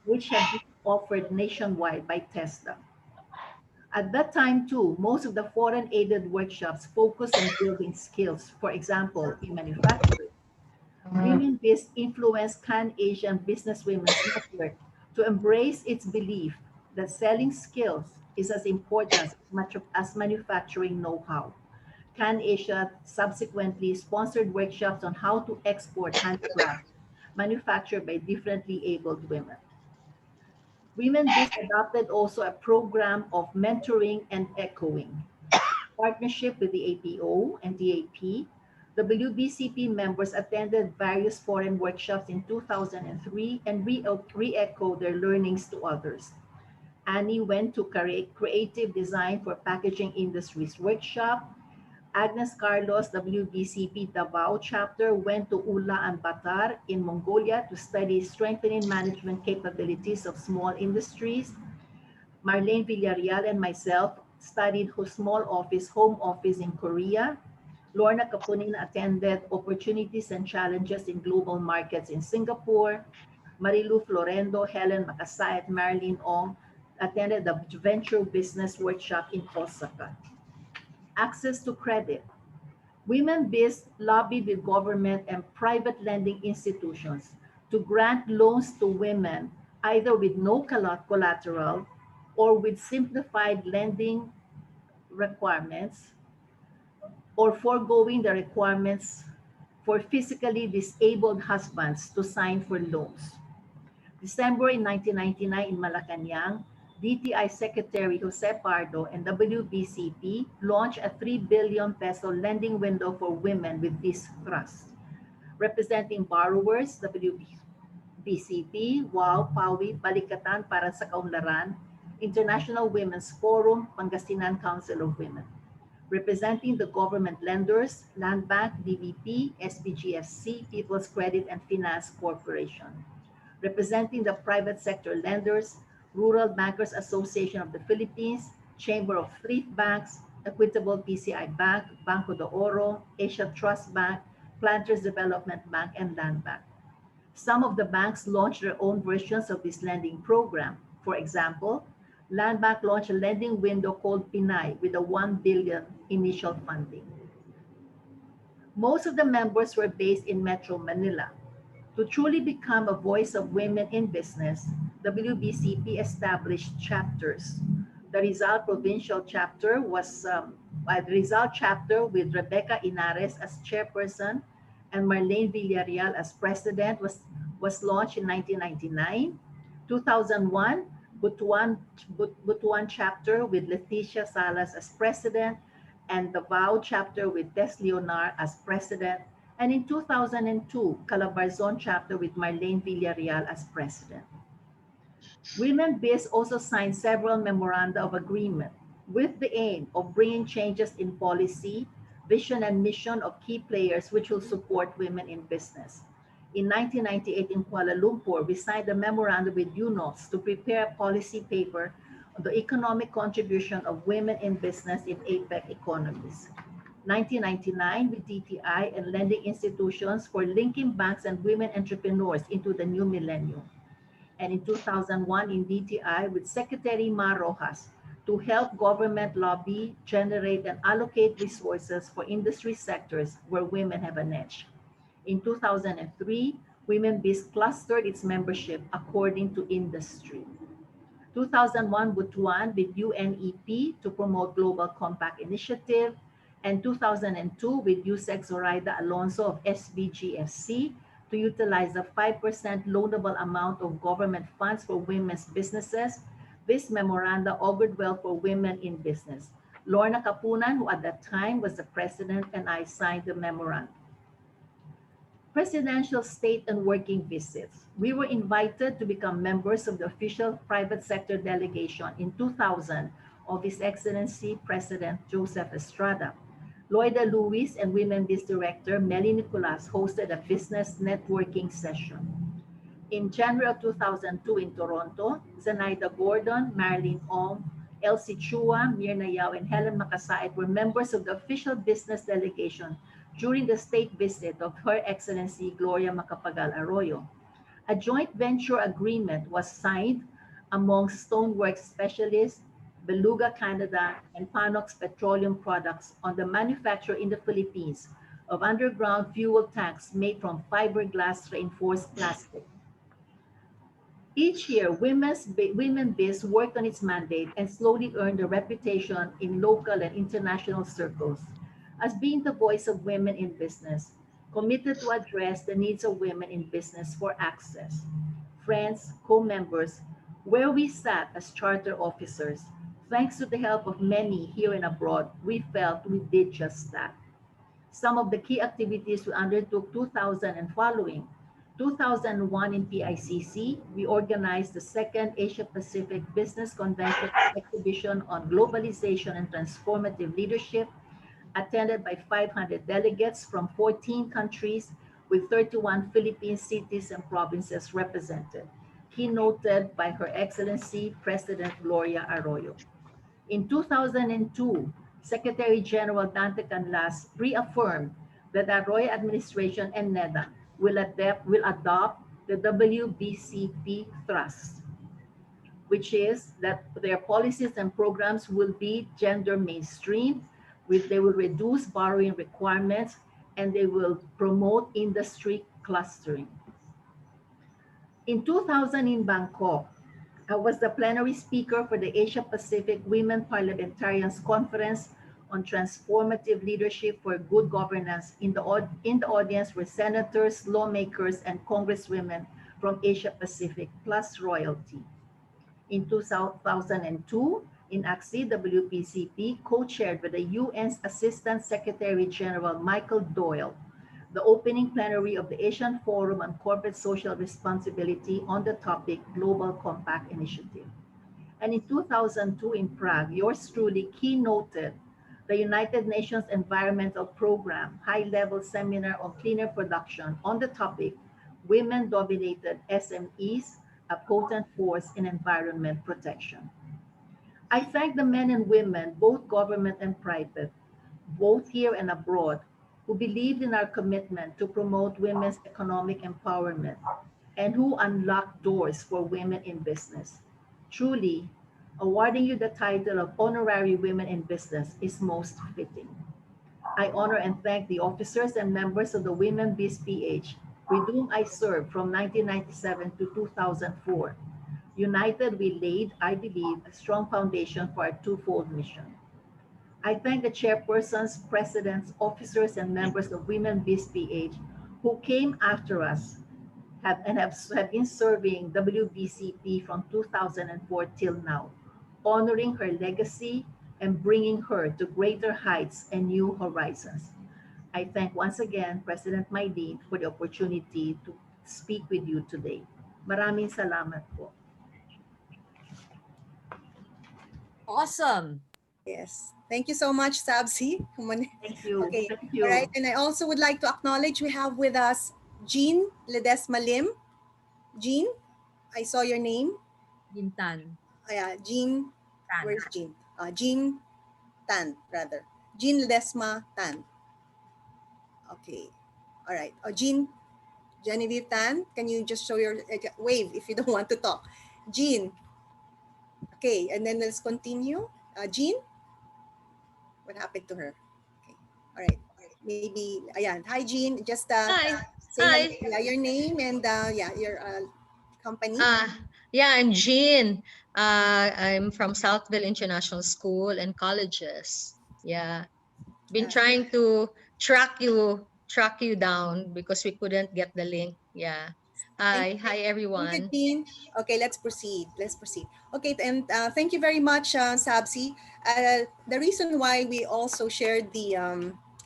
which have been offered nationwide by TESDA. At that time, too, most of the foreign aided workshops focused on building skills, for example, in manufacturing. Women Biz influenced Can Asian Business Women's Network to embrace its belief that selling skills is as important as manufacturing know-how. Can Asia subsequently sponsored workshops on how to export handicrafts manufactured by differently abled women. Women Biz adopted also a program of mentoring and echoing. Partnership with the APO and DAP, WBCP members attended various foreign workshops in 2003 and re-echoed their learnings to others. Annie went to Creative Design for Packaging Industries workshop. Agnes Carlos, WBCP Davao chapter, went to Ula and Batar in Mongolia to study strengthening management capabilities of small industries. Marlene Villarreal and myself studied home office in Korea. Lorna Kapunin attended opportunities and challenges in global markets in Singapore. Marilu Florendo, Helen Makasay, and Marilyn Ong attended the Venture Business Workshop in Osaka. Access to credit. Women Biz lobbied with government and private lending institutions to grant loans to women either with no collateral or with simplified lending requirements or foregoing the requirements for physically disabled husbands to sign for loans. December in 1999 in Malacanang, DTI Secretary Jose Pardo and WBCP launched a 3 billion peso lending window for women with this trust. Representing borrowers, WBCP, WOW, PAWI, Balikatan para sa Kaunlaran, International Women's Forum, Pangasinan Council of Women. representing the government lenders, Land Bank, DBP, SPGFC, People's Credit and Finance Corporation, representing the private sector lenders, Rural Bankers Association of the Philippines, Chamber of Thrift Banks, Equitable PCI Bank, Banco de Oro, Asia Trust Bank, Planters Development Bank, and Land Bank. Some of the banks launched their own versions of this lending program. For example, Land Bank launched a lending window called Pinay with a 1 billion initial funding. Most of the members were based in Metro Manila. To truly become a voice of women in business, WBCP established chapters. The Rizal Provincial Chapter was the Rizal Chapter with Rebecca Inares as chairperson and Marlene Villarreal as president was launched in 1999. 2001, Butuan Chapter with Leticia Salas as president and the VOW Chapter with Des Leonar as president, and in 2002, Calabarzon chapter with Marlene Villarreal as president. Women Biz also signed several memoranda of agreement with the aim of bringing changes in policy, vision, and mission of key players which will support women in business. In 1998 in Kuala Lumpur, we signed a memorandum with UNOS to prepare a policy paper on the economic contribution of women in business in APEC economies. 1999 with DTI and lending institutions for linking banks and women entrepreneurs into the new millennium. And in 2001 in DTI with Secretary Ma Rojas to help government lobby, generate, and allocate resources for industry sectors where women have an edge. In 2003, Women Biz clustered its membership according to industry. 2001 Butuan with UNEP to promote Global Compact Initiative, and 2002 with USEC Zoraida Alonso of SBGFC to utilize the 5% loanable amount of government funds for women's businesses. This memoranda augured well for women in business. Lorna Kapunan, who at that time was the president, and I signed the memorandum. Presidential state and working visits. We were invited to become members of the official private sector delegation in 2000 of His Excellency President Joseph Estrada. Loida Lewis and Women Biz Director Melly Nicolas hosted a business networking session. In January of 2002 in Toronto, Zenaida Gordon, Marilyn Ong, Elsie Chua, Mirna Yao, and Helen Makasait were members of the official business delegation during the state visit of Her Excellency Gloria Macapagal Arroyo. A joint venture agreement was signed among Stoneworks Specialists, Beluga Canada, and Panox Petroleum Products on the manufacture in the Philippines of underground fuel tanks made from fiberglass reinforced plastic. Each year, Women Biz worked on its mandate and slowly earned a reputation in local and international circles as being the voice of women in business, committed to address the needs of women in business for access. Friends, co-members, where we sat as charter officers, thanks to the help of many here and abroad, we felt we did just that. Some of the key activities we undertook 2000 and following. 2001 in PICC, we organized the second Asia Pacific Business Convention exhibition on globalization and transformative leadership, attended by 500 delegates from 14 countries with 31 Philippine cities and provinces represented, keynoted by Her Excellency President Gloria Arroyo. In 2002, Secretary General Dante Canlas reaffirmed that the Arroyo administration and NEDA will adopt the WBCP thrust, which is that their policies and programs will be gender mainstream, they will reduce borrowing requirements, and they will promote industry clustering. In 2000 in Bangkok, I was the plenary speaker for the Asia Pacific Women Parliamentarians Conference on Transformative Leadership for Good Governance. In the audience were senators, lawmakers, and congresswomen from Asia Pacific, plus royalty. In 2002, in AXI, WPCP co-chaired with the UN's Assistant Secretary General Michael Doyle, the opening plenary of the Asian Forum on Corporate Social Responsibility on the topic Global Compact Initiative. And in 2002 in Prague, yours truly keynoted the United Nations Environmental Program high-level seminar on cleaner production on the topic, Women-Dominated SMEs, a Potent Force in Environment Protection. I thank the men and women, both government and private, both here and abroad, who believed in our commitment to promote women's economic empowerment and who unlocked doors for women in business. Truly, awarding you the title of Honorary Women in Business is most fitting. I honor and thank the officers and members of the Women Biz PH, with whom I served from 1997 to 2004. United, we laid, I believe, a strong foundation for our twofold mission. I thank the chairpersons, presidents, officers, and members of Women Biz PH who came after us have been serving WBCP from 2004 till now, honoring her legacy and bringing her to greater heights and new horizons. I thank once again President Maylene for the opportunity to speak with you today. Maraming salamat po. Awesome. Yes. Thank you so much, Sabsi. Thank you. Okay. Thank All you. right. And I also would like to acknowledge we have with us Jean Ledesma Lim. Jean, I saw your name. Jintan. Yeah, Jean. Tan. Where's Jean? Jean Tan, rather. Jean Ledesma Tan. Okay. All right. Jean Genevieve Tan, can you just show your wave if you don't want to talk? Jean. Okay, and then let's continue. Jean, what happened to her? Okay. All right. Maybe, ayan. Hi, Jean. Just Hi. say hello. Hi. Yeah, your name and yeah, your company. Yeah, I'm Jean. I'm from Southville International School and Colleges. Yeah. Been trying to track you down because we couldn't get the link. Yeah. Hi. Hi Thank you, everyone. Jean. Okay, let's proceed. Let's proceed. Okay, and thank you very much, Sabsi. The reason why we also shared the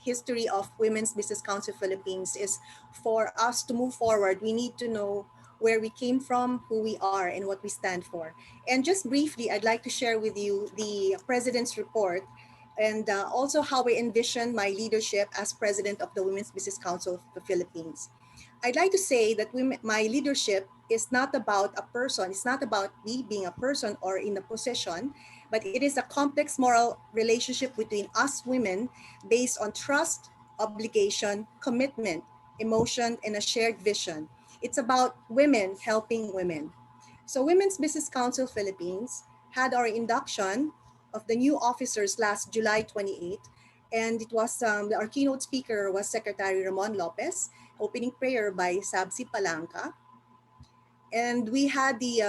history of Women's Business Council Philippines is for us to move forward. We need to know where we came from, who we are, and what we stand for. And just briefly, I'd like to share with you the President's report and also how I envision my leadership as President of the Women's Business Council of the Philippines. I'd like to say that my leadership is not about a person. It's not about me being a person or in a position, but it is a complex moral relationship between us women based on trust, obligation, commitment, emotion, and a shared vision. It's about women helping women. So Women's Business Council Philippines had our induction of the new officers last July 28th, and it was our keynote speaker was Secretary Ramon Lopez, opening prayer by Sabsi Palanca, and we had the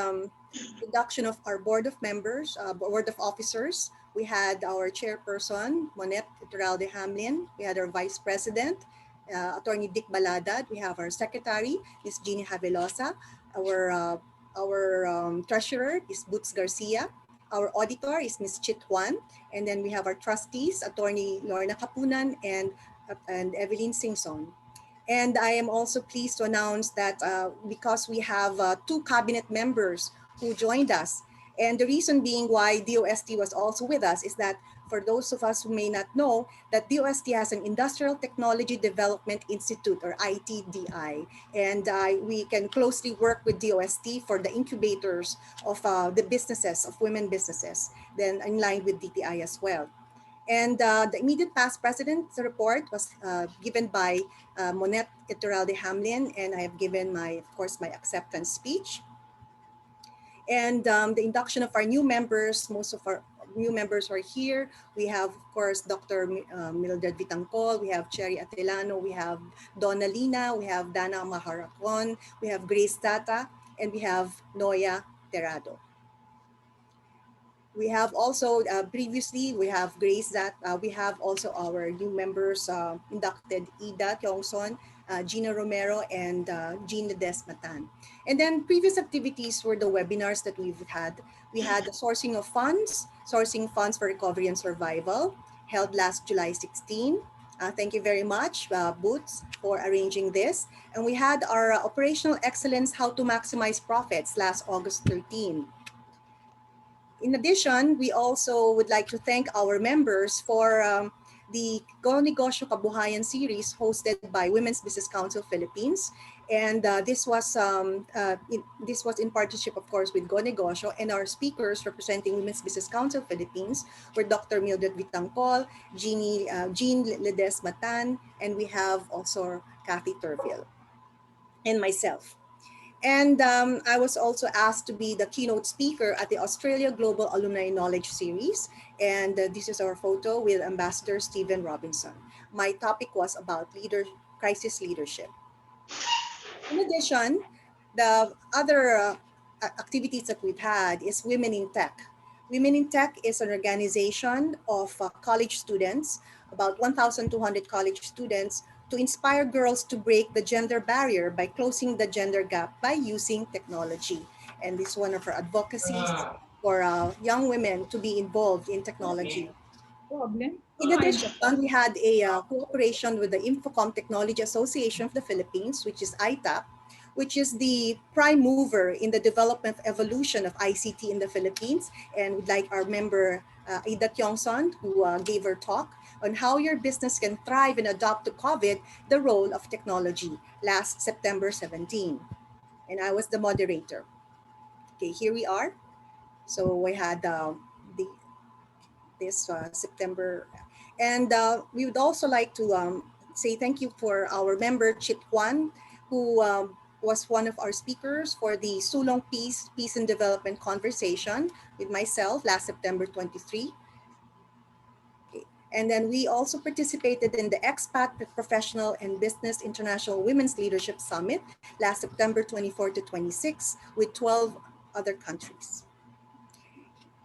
induction of our board of members, board of officers. We had our chairperson, Monette Iturralde Hamlin. We had our vice president, Attorney Dick Baladad. We have our secretary, Ms. Jeannie Havelosa. Our treasurer is Boots Garcia. Our auditor is Ms. Chit Juan. And then we have our trustees, Attorney Lorna Kapunan and Evelyn Singson. And I am also pleased to announce that because we have two cabinet members who joined us, and the reason being why DOST was also with us is that for those of us who may not know, that DOST has an Industrial Technology Development Institute, or ITDI, and we can closely work with DOST for the incubators of the businesses, of women businesses, then in line with DTI as well. And the immediate past president's report was given by Monette Iturralde Hamlin, and I have given of course, my acceptance speech. And the induction of our new members, most of our new members are here. We have, of course, Dr. Mildred Vitangcol, we have Cherry Atelano, we have Donna Lina, we have Dana Maharacon, we have Grace Tata, and we have Noya Terado. We have also previously, we have Grace that we have also our new members inducted, Ida Tiongson, Gina Romero, and Jean Ledesma Tan. And then previous activities were the webinars that we've had. We had the sourcing funds for recovery and survival, held last July 16. Thank you very much, Boots, for arranging this. And we had our operational excellence, how to maximize profits, last August 13. In addition, we also would like to thank our members for the Go Negosyo Kabuhayan series hosted by Women's Business Council Philippines. And this was in partnership, of course, with Go Negosyo, and our speakers representing Women's Business Council Philippines were Dr. Mildred Vitangcol, Jean Ledes Matan, and we have also Kathy Turville and myself. And I was also asked to be the keynote speaker at the Australia Global Alumni Knowledge Series. And this is our photo with Ambassador Stephen Robinson. My topic was about crisis leadership. In addition, the other activities that we've had is Women in Tech. Women in Tech is an organization of college students, about 1,200 college students, to inspire girls to break the gender barrier by closing the gender gap by using technology. And this is one of our advocacies for young women to be involved in technology. Problem? In addition, we had a cooperation with the Infocom Technology Association of the Philippines, which is ITAP, which is the prime mover in the development evolution of ICT in the Philippines. And we'd like our member, Ida Tiongson, who gave her talk on how your business can thrive and adopt to COVID the role of technology last September 17. And I was the moderator. Okay, here we are. So we had the this September. And we would also like to say thank you for our member, Chit Juan, who was one of our speakers for the Sulong Peace and Development Conversation with myself last September 23. Okay. And then we also participated in the Expat Professional and Business International Women's Leadership Summit last September 24 to 26 with 12 other countries.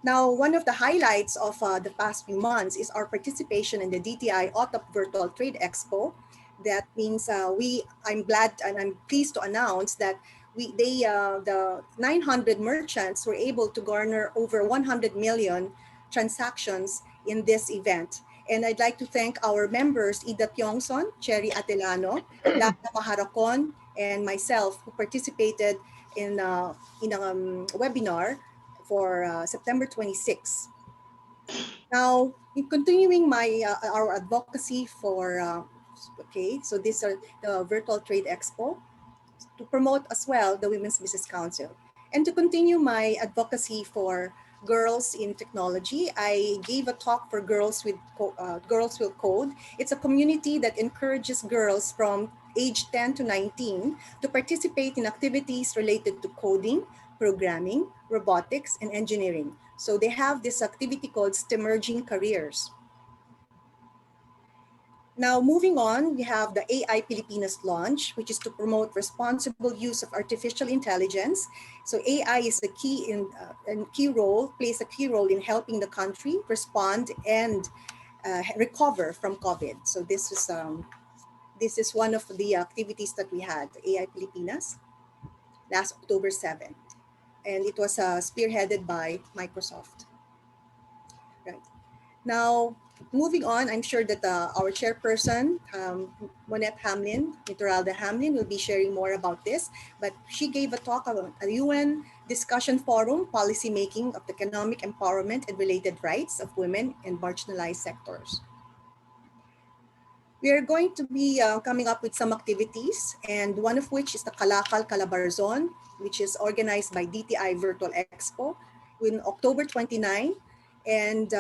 Now, one of the highlights of the past few months is our participation in the DTI OTOP Virtual Trade Expo. That means I'm glad and I'm pleased to announce that the 900 merchants were able to garner over 100 million transactions in this event. And I'd like to thank our members, Ida Tiongson, Cherry Atelano, Lana Paharacon, and myself who participated in a webinar for September 26. Now, in continuing our advocacy for, okay, so these are the Virtual Trade Expo, to promote as well the Women's Business Council. And to continue my advocacy for girls in technology, I gave a talk for Girls Will Code. It's a community that encourages girls from age 10 to 19 to participate in activities related to coding, programming, robotics, and engineering. So they have this activity called Stemerging Careers. Now, moving on, we have the AI Pilipinas launch, which is to promote responsible use of artificial intelligence. So AI is a plays a key role in helping the country respond and recover from COVID. So this is one of the activities that we had, AI Pilipinas, last October 7. And it was spearheaded by Microsoft. Right. Now, moving on, I'm sure that our chairperson, Monette Hamlin, Nitoralda Hamlin, will be sharing more about this. But she gave a talk about a UN discussion forum, policy making of the economic empowerment and related rights of women in marginalized sectors. We are going to be coming up with some activities, and one of which is the Kalakal Calabarzon, which is organized by DTI Virtual Expo in October 29. And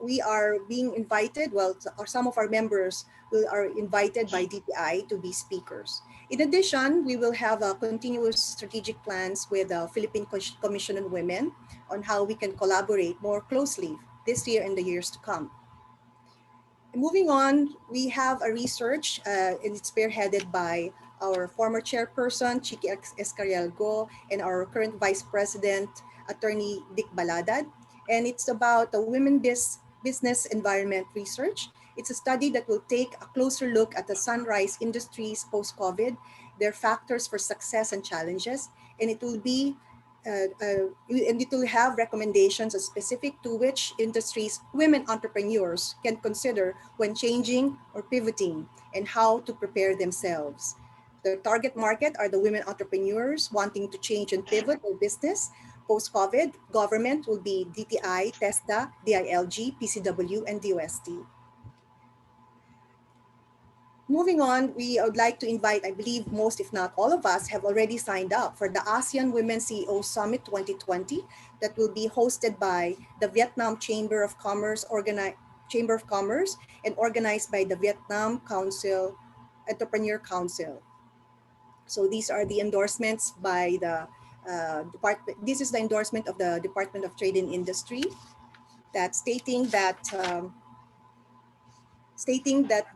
we are being invited, some of our members are invited by DTI to be speakers. In addition, we will have continuous strategic plans with the Philippine Commission on Women on how we can collaborate more closely this year and the years to come. Moving on, we have a research, and it's spearheaded by our former chairperson, Chiki Escarial Go, and our current vice president, attorney Dick Baladad. And it's about the business environment research. It's a study that will take a closer look at the sunrise industries post-COVID, their factors for success and challenges, and it will be and it will have recommendations specific to which industries women entrepreneurs can consider when changing or pivoting and how to prepare themselves. The target market are the women entrepreneurs wanting to change and pivot their business, post-COVID government will be DTI, TESDA, DILG, PCW, and DOST. Moving on, we would like to invite, I believe most, if not all of us, have already signed up for the ASEAN Women CEO Summit 2020 that will be hosted by the Vietnam Chamber of Commerce and organized by the Vietnam Entrepreneur Council. So these are the endorsements by the department. This is the endorsement of the Department of Trade and Industry that stating that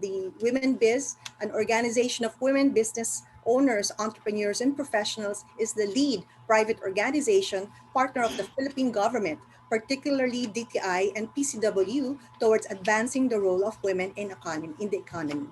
the Women Biz, an organization of women business owners, entrepreneurs, and professionals, is the lead private organization partner of the Philippine government, particularly DTI and PCW, towards advancing the role of women in the economy.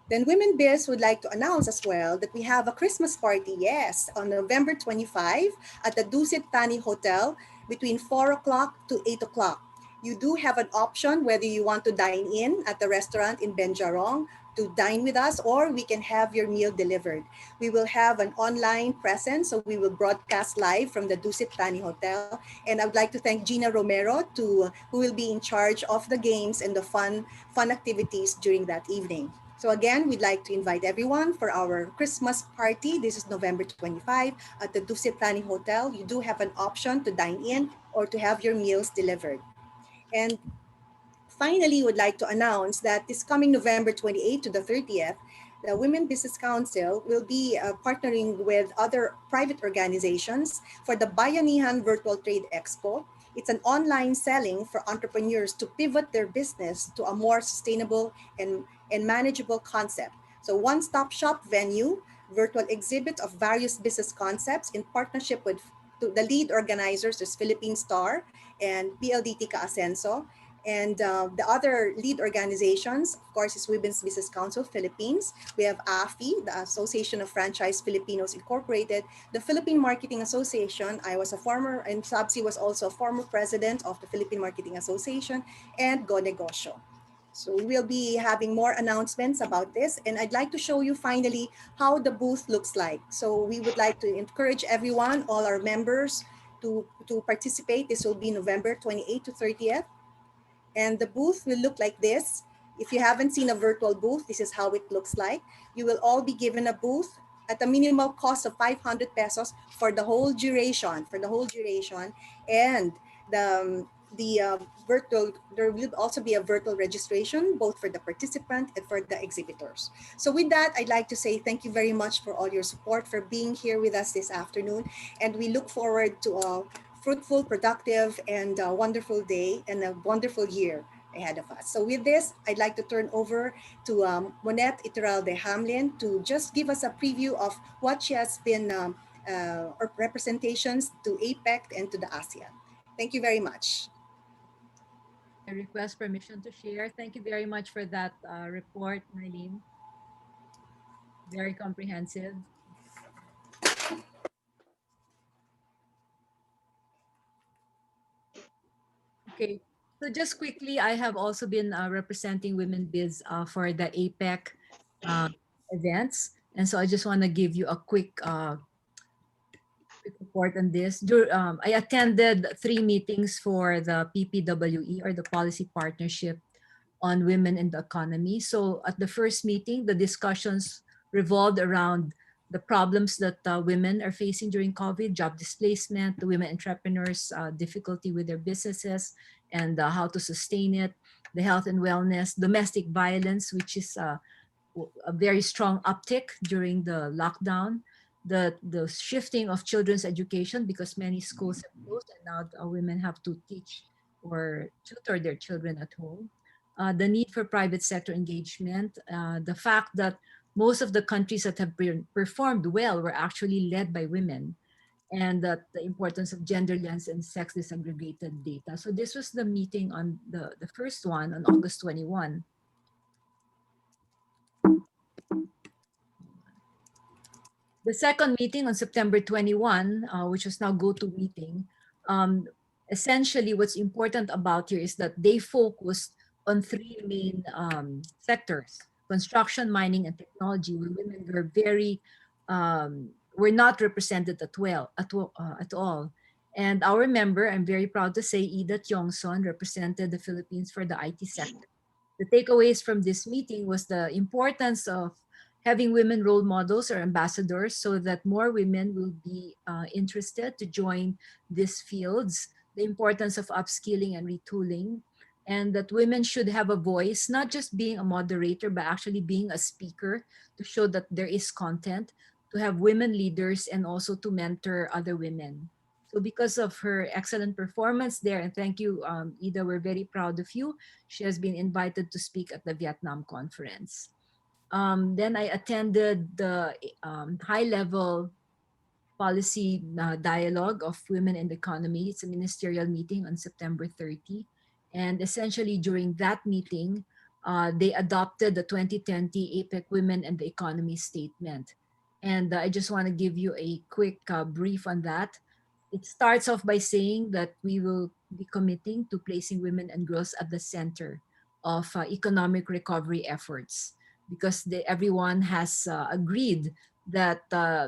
Then Women Biz would like to announce as well that we have a Christmas party, yes, on November 25 at the Dusit Tani Hotel between 4 o'clock to 8 o'clock. You do have an option whether you want to dine in at the restaurant in Benjarong to dine with us, or we can have your meal delivered. We will have an online presence, so we will broadcast live from the Dusit Tani Hotel. And I would like to thank Gina Romero, who will be in charge of the games and the fun activities during that evening. So again, we'd like to invite everyone for our Christmas party. This is November 25 at the Dusit Tani Hotel. You do have an option to dine in or to have your meals delivered. And finally, would like to announce that this coming November 28th to the 30th, the Women Business Council will be partnering with other private organizations for the Bayanihan Virtual Trade Expo. It's an online selling for entrepreneurs to pivot their business to a more sustainable and manageable concept. So one-stop shop venue, virtual exhibit of various business concepts in partnership with the lead organizers is Philippine Star and PLDT Ka Ascenso. And the other lead organizations, of course, is Women's Business Council Philippines. We have AFI, the Association of Franchise Filipinos Incorporated, the Philippine Marketing Association. I was a former, and Sabsi was also a former president of the Philippine Marketing Association, and Go Negosyo. So we will be having more announcements about this. And I'd like to show you finally how the booth looks like. So we would like to encourage everyone, all our members, to participate. This will be November 28th to 30th. And the booth will look like this. If you haven't seen a virtual booth, this is how it looks like. You will all be given a booth at a minimal cost of 500 pesos for the whole duration, And there will also be a virtual registration, both for the participant and for the exhibitors. So with that, I'd like to say thank you very much for all your support, for being here with us this afternoon. And we look forward to a fruitful, productive, and a wonderful day and a wonderful year ahead of us. So with this, I'd like to turn over to Monette Iturralde Hamlin to just give us a preview of what she has been, or representations to APEC and to the ASEAN. Thank you very much. I request permission to share. Thank you very much for that report, Marlene. Very comprehensive. Okay, so just quickly, I have also been representing Women Biz for the APEC events. And so I just want to give you a quick report on this. I attended 3 meetings for the PPWE, or the Policy Partnership on Women in the Economy. So at the first meeting, the discussions revolved around the problems that women are facing during COVID: job displacement, the women entrepreneurs, difficulty with their businesses, and how to sustain it, the health and wellness, domestic violence, which is a very strong uptick during the lockdown, the shifting of children's education because many schools have closed and now women have to teach or tutor their children at home. The need for private sector engagement, the fact that most of the countries that have performed well were actually led by women, and that the importance of gender lens and sex disaggregated data. So this was the meeting on the first one on August 21. The second meeting on September 21, which was now GoToMeeting, essentially what's important about here is that they focused on 3 main sectors: construction, mining, and technology, where women were very were not represented at all. And our member, I'm very proud to say, Ida Tiongson, represented the Philippines for the IT sector. The takeaways from this meeting was the importance of having women role models or ambassadors so that more women will be interested to join these fields, the importance of upskilling and retooling, and that women should have a voice, not just being a moderator, but actually being a speaker to show that there is content, to have women leaders, and also to mentor other women. So because of her excellent performance there, and thank you, Ida, we're very proud of you. She has been invited to speak at the Vietnam conference. Then I attended the high-level policy dialogue of women in the economy. It's a ministerial meeting on September 30. And essentially during that meeting, they adopted the 2020 APEC Women and the Economy Statement. And I just want to give you a quick brief on that. It starts off by saying that we will be committing to placing women and girls at the center of economic recovery efforts because everyone has agreed that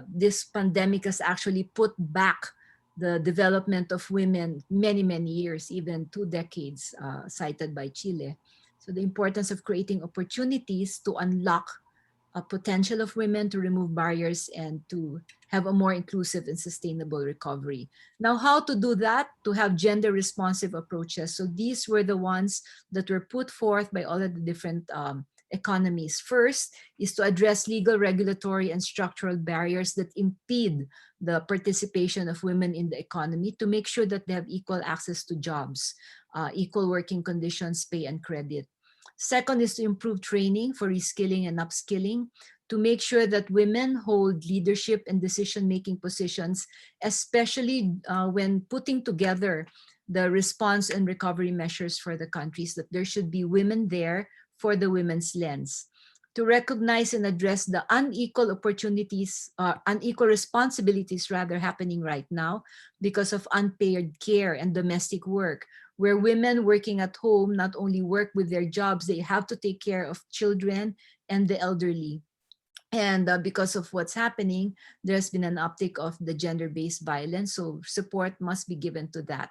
this pandemic has actually put back the development of women many, many years, even 2 decades, cited by Chile. So the importance of creating opportunities to unlock a potential of women to remove barriers and to have a more inclusive and sustainable recovery. Now, how to do that? To have gender responsive approaches. So these were the ones that were put forth by all of the different economies. First is to address legal, regulatory, and structural barriers that impede the participation of women in the economy to make sure that they have equal access to jobs, equal working conditions, pay, and credit. Second is to improve training for reskilling and upskilling to make sure that women hold leadership and decision-making positions, especially when putting together the response and recovery measures for the countries, that there should be women there for the women's lens. To recognize and address the unequal opportunities, unequal responsibilities rather happening right now because of unpaid care and domestic work, where women working at home not only work with their jobs, they have to take care of children and the elderly. And because of what's happening, there's been an uptick of the gender-based violence. So support must be given to that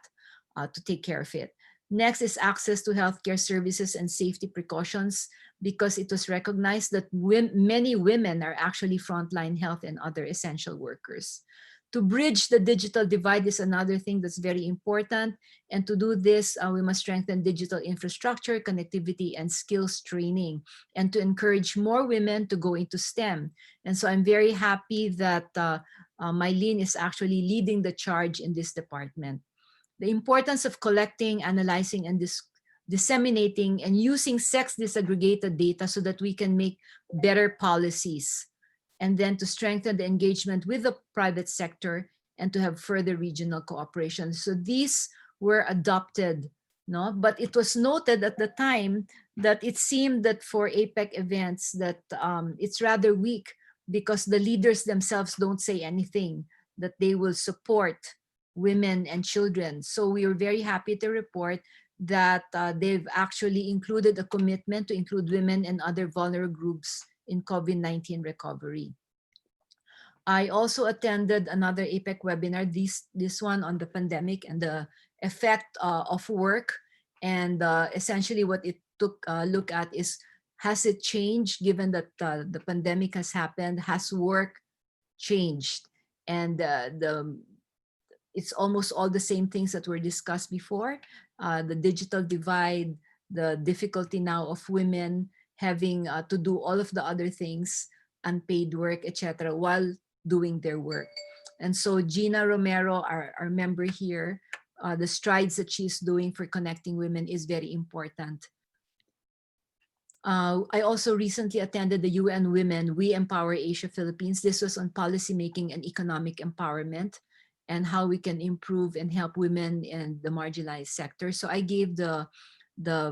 to take care of it. Next is access to healthcare services and safety precautions, because it was recognized that many women are actually frontline health and other essential workers. To bridge the digital divide is another thing that's very important. And to do this, we must strengthen digital infrastructure, connectivity, and skills training, and to encourage more women to go into STEM. And so I'm very happy that Mylene is actually leading the charge in this department. The importance of collecting, analyzing, and disseminating and using sex disaggregated data so that we can make better policies, and then to strengthen the engagement with the private sector and to have further regional cooperation. So these were adopted, no? But it was noted at the time that it seemed that for APEC events that it's rather weak because the leaders themselves don't say anything, that they will support women and children. So we are very happy to report that they've actually included a commitment to include women and other vulnerable groups in COVID-19 recovery. I also attended another APEC webinar, this one on the pandemic and the effect of work. And essentially what it took a look at is, has it changed given that the pandemic has happened? Has work changed? And it's almost all the same things that were discussed before. The digital divide, the difficulty now of women having to do all of the other things, unpaid work, etc., while doing their work. And so Gina Romero, our member here, the strides that she's doing for connecting women is very important. I also recently attended the UN Women We Empower Asia Philippines. This was on policymaking and economic empowerment and how we can improve and help women in the marginalized sector. So I gave the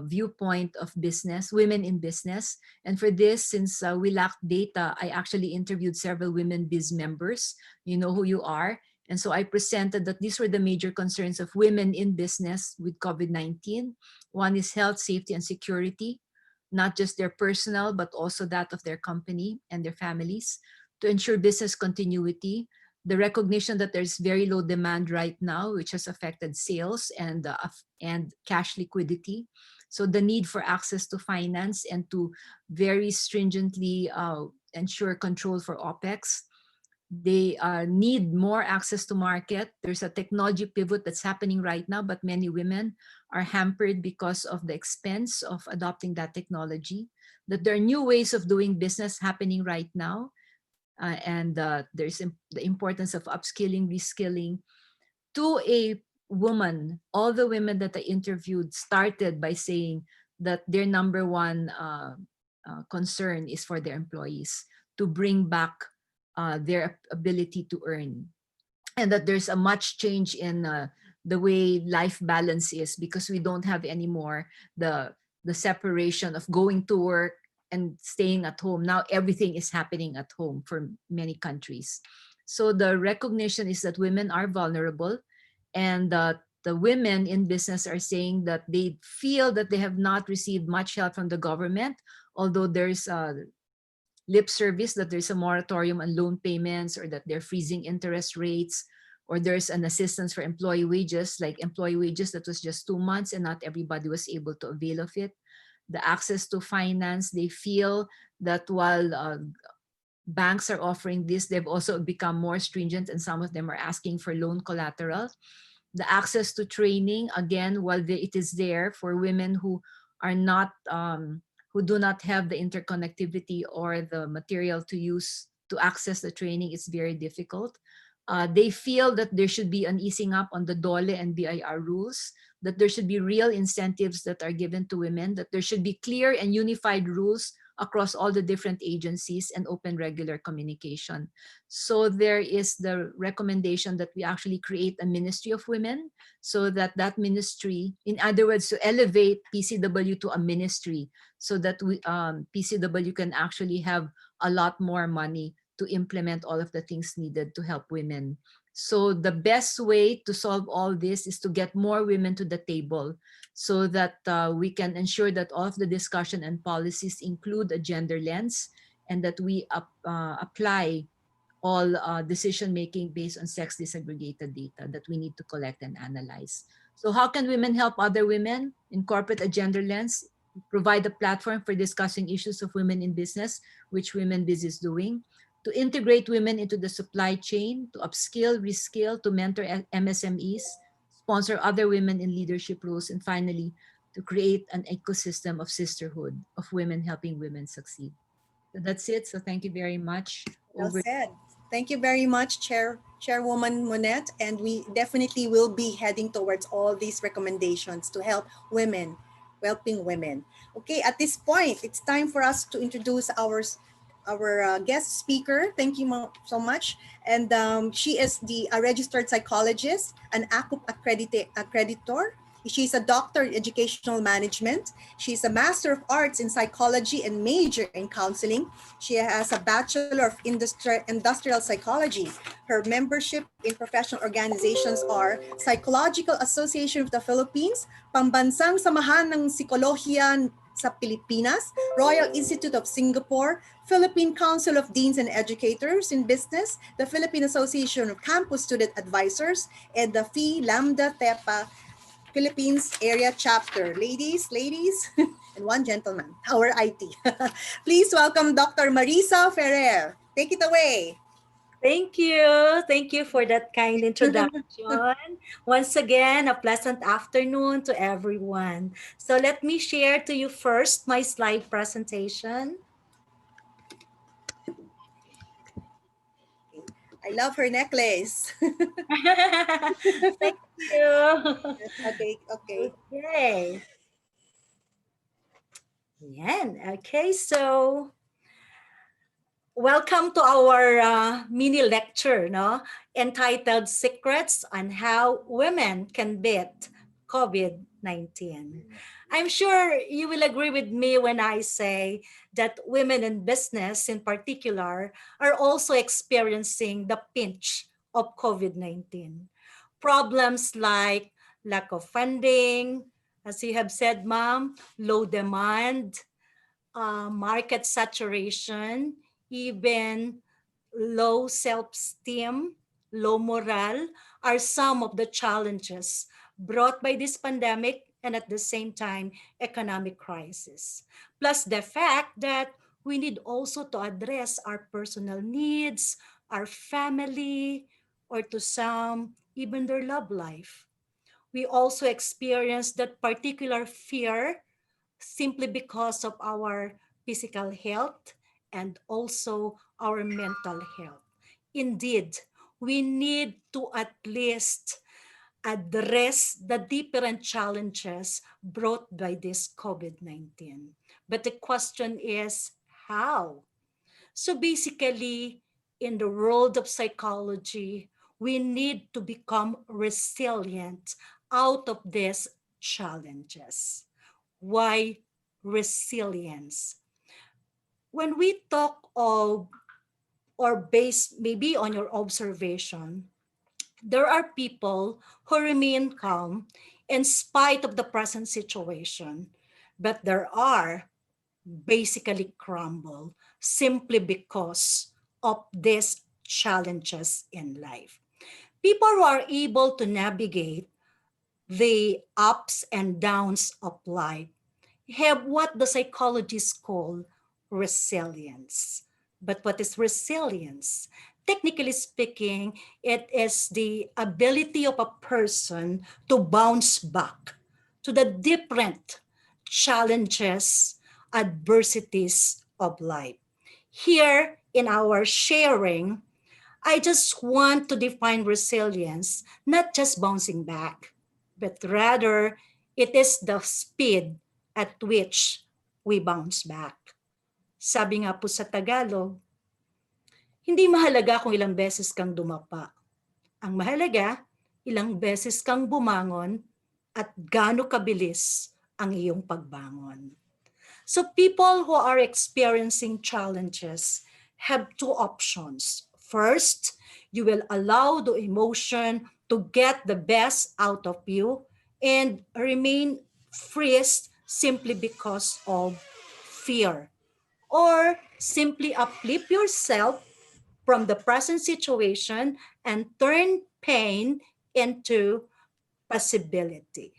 viewpoint of business, women in business. And for this, since we lacked data, I actually interviewed several women biz members. You know who you are. And so I presented that these were the major concerns of women in business with COVID-19. One is health, safety, and security, not just their personal, but also that of their company and their families. To ensure business continuity, the recognition that there's very low demand right now, which has affected sales and cash liquidity. So the need for access to finance and to very stringently ensure control for OPEX. They need more access to market. There's a technology pivot that's happening right now, but many women are hampered because of the expense of adopting that technology. That there are new ways of doing business happening right now, and there's the importance of upskilling, reskilling. To a woman, all the women that I interviewed started by saying that their number one concern is for their employees to bring back their ability to earn, and that there's a much change in the way life balance is, because we don't have anymore the separation of going to work and staying at home. Now everything is happening at home for many countries. So the recognition is that women are vulnerable, and the women in business are saying that they feel that they have not received much help from the government, although there's lip service that there's a moratorium on loan payments, or that they're freezing interest rates, or there's an assistance for employee wages, like employee wages that was just 2 months and not everybody was able to avail of it. The access to finance, they feel that while banks are offering this, they've also become more stringent, and some of them are asking for loan collateral. The access to training, again, while it is there for women who are not who do not have the interconnectivity or the material to use to access the training, it's very difficult. They feel that there should be an easing up on the DOLE and BIR rules, that there should be real incentives that are given to women, that there should be clear and unified rules across all the different agencies, and open regular communication. So there is the recommendation that we actually create a ministry of women, so that that ministry, in other words, to elevate PCW to a ministry, so that PCW can actually have a lot more money to implement all of the things needed to help women. So the best way to solve all this is to get more women to the table, so that we can ensure that all of the discussion and policies include a gender lens, and that we apply all decision making based on sex disaggregated data that we need to collect and analyze. So how can women help other women? Incorporate a gender lens, provide a platform for discussing issues of women in business, which Women Biz is doing, to integrate women into the supply chain, to upskill, reskill, to mentor MSMEs, sponsor other women in leadership roles, and finally, to create an ecosystem of sisterhood, of women helping women succeed. So that's it. So thank you very much. Well Over. said. Thank you very much, Chairwoman Monette. And we definitely will be heading towards all these recommendations to help women, helping women. Okay, at this point, it's time for us to introduce our guest speaker. Thank you so much. And she is a registered psychologist, an ACUP accreditor. She's a doctor in educational management. She's a master of arts in psychology and major in counseling. She has a bachelor of industrial psychology. Her membership in professional organizations are Psychological Association of the Philippines, Pambansang Samahan ng Psikolohiya sa Pilipinas, Royal Institute of Singapore, Philippine Council of Deans and Educators in Business, the Philippine Association of Campus Student Advisors, and the Phi Lambda Theta Philippines Area Chapter. Ladies, and one gentleman, our IT. Please welcome Dr. Marisa Ferrer. Take it away. Thank you. Thank you for that kind introduction. Once again, a pleasant afternoon to everyone. So let me share to you first my slide presentation. I love her necklace. Thank you. Okay. Okay. Yan. Okay, so welcome to our mini lecture, no? Entitled Secrets on How Women Can Beat COVID-19. I'm sure you will agree with me when I say that women in business in particular are also experiencing the pinch of COVID-19. Problems like lack of funding, as you have said, ma'am, low demand, market saturation, even low self-esteem, low morale are some of the challenges brought by this pandemic and at the same time economic crisis. Plus the fact that we need also to address our personal needs, our family, or to some, even their love life. We also experience that particular fear simply because of our physical health and also our mental health. Indeed, we need to at least address the different challenges brought by this COVID 19. But the question is how? So basically, in the world of psychology, we need to become resilient out of these challenges. Why resilience? When we talk of, or based maybe on your observation, there are people who remain calm in spite of the present situation, but there are basically crumble simply because of these challenges in life. People who are able to navigate the ups and downs of life have what the psychologists call resilience. But what is resilience? Technically speaking, it is the ability of a person to bounce back to the different challenges, adversities of life. Here in our sharing, I just want to define resilience, not just bouncing back, but rather it is the speed at which we bounce back. Sabi nga po sa Tagalog, hindi mahalaga kung ilang beses kang dumapa. Ang mahalaga, ilang beses kang bumangon at gaano kabilis ang iyong pagbangon. So people who are experiencing challenges have two options. First, you will allow the emotion to get the best out of you and remain freeze simply because of fear. Or simply uplift yourself from the present situation and turn pain into possibility.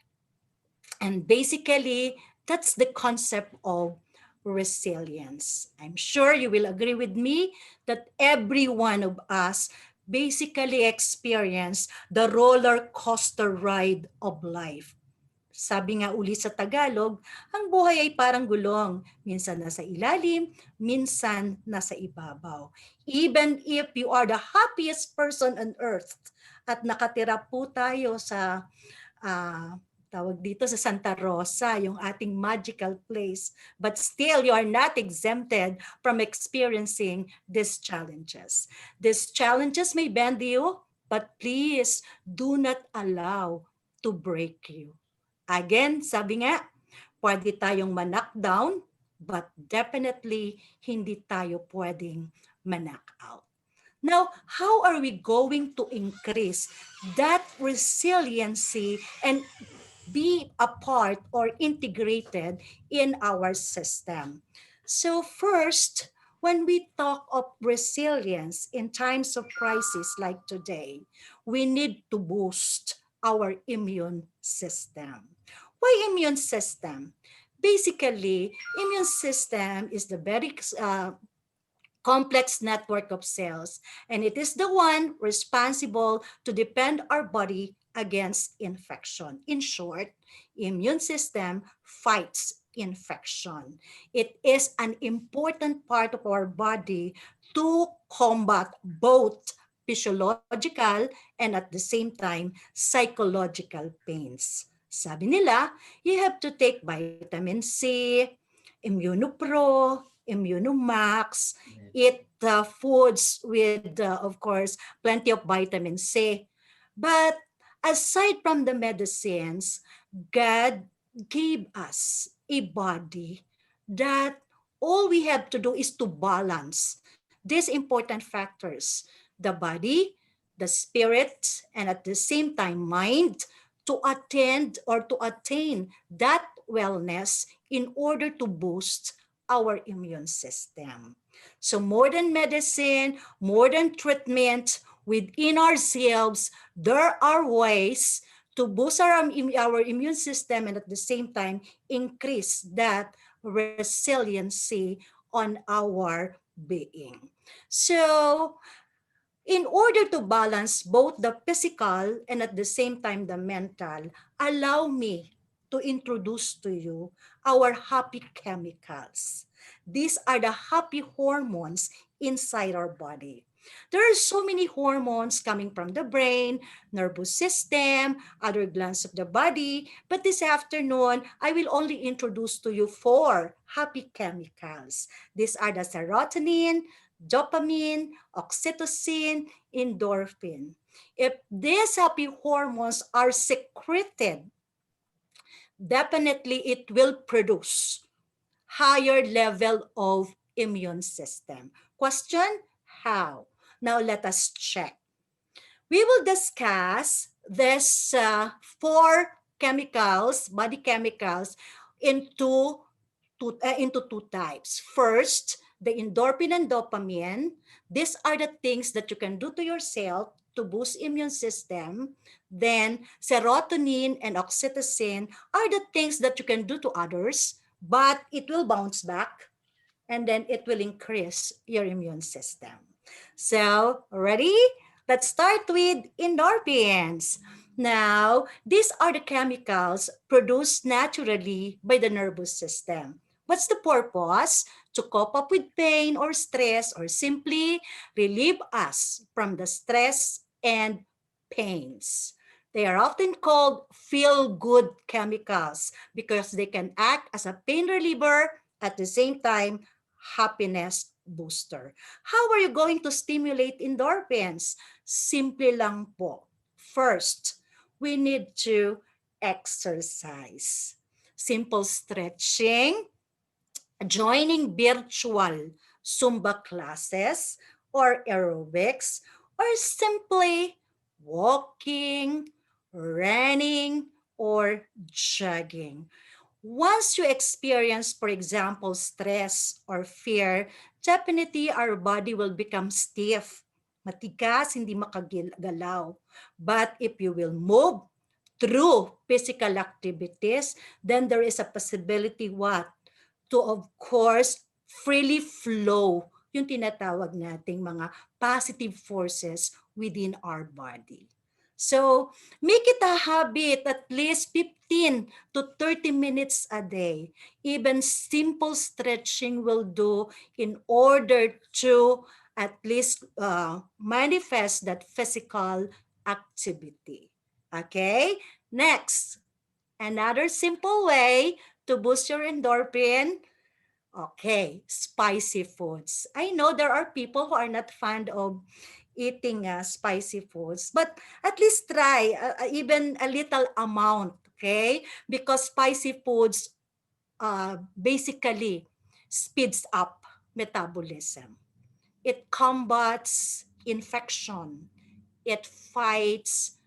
And basically, that's the concept of resilience. I'm sure you will agree with me that every one of us basically experience the roller coaster ride of life. Sabi nga uli sa Tagalog, ang buhay ay parang gulong. Minsan nasa ilalim, minsan nasa ibabaw. Even if you are the happiest person on earth at nakatira po tayo sa tawag dito sa Santa Rosa, yung ating magical place. But still, you are not exempted from experiencing these challenges. These challenges may bend you, but please do not allow to break you. Again, sabi nga, pwede tayong ma-knockdown, but definitely hindi tayo pwedeng ma-knock out. Now, how are we going to increase that resiliency and be a part or integrated in our system? So first, when we talk of resilience in times of crisis like today, we need to boost our immune system. Why immune system? Basically, immune system is the very complex network of cells, and it is the one responsible to defend our body against infection. In short, immune system fights infection. It is an important part of our body to combat both physiological and at the same time psychological pains. Sabi nila, you have to take vitamin C, Immunopro, Immunomax, eat foods with, of course, plenty of vitamin C. But aside from the medicines, God gave us a body that all we have to do is to balance these important factors, the body, the spirit, and at the same time, mind, to attend or to attain that wellness in order to boost our immune system. So more than medicine, more than treatment, within ourselves, there are ways to boost our immune system and at the same time increase that resiliency on our being. So, in order to balance both the physical and at the same time the mental, allow me to introduce to you our happy chemicals. These are the happy hormones inside our body. There are so many hormones coming from the brain, nervous system, other glands of the body. But this afternoon, I will only introduce to you four happy chemicals. These are the serotonin, dopamine, oxytocin, endorphin. If these happy hormones are secreted, definitely it will produce higher level of immune system. Question, how? Now let us check. We will discuss this four chemicals, body chemicals, into into two types. First, the endorphin and dopamine. These are the things that you can do to yourself to boost immune system. Then serotonin and oxytocin are the things that you can do to others, but it will bounce back and then it will increase your immune system. So, ready? Let's start with endorphins. Now, these are the chemicals produced naturally by the nervous system. What's the purpose? To cope up with pain or stress or simply relieve us from the stress and pains. They are often called feel-good chemicals because they can act as a pain reliever at the same time happiness booster. How are you going to stimulate endorphins? Simple lang po. First, we need to exercise. Simple stretching, joining virtual Zumba classes or aerobics, or simply walking, running, or jogging. Once you experience, for example, stress or fear, definitely our body will become stiff, matigas, hindi makagalaw. But if you will move through physical activities, then there is a possibility what? To of course freely flow yung tinatawag nating mga positive forces within our body. So, make it a habit at least 15 to 30 minutes a day. Even simple stretching will do in order to at least manifest that physical activity. Okay? Next, another simple way to boost your endorphin. Okay, spicy foods. I know there are people who are not fond of eating spicy foods, but at least try even a little amount, okay? Because spicy foods basically speeds up metabolism. It combats infection. It fights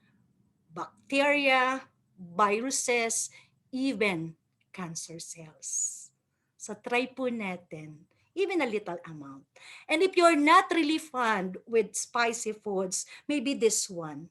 bacteria, viruses, even cancer cells. So try po natin, even a little amount. And if you're not really fond with spicy foods, maybe this one.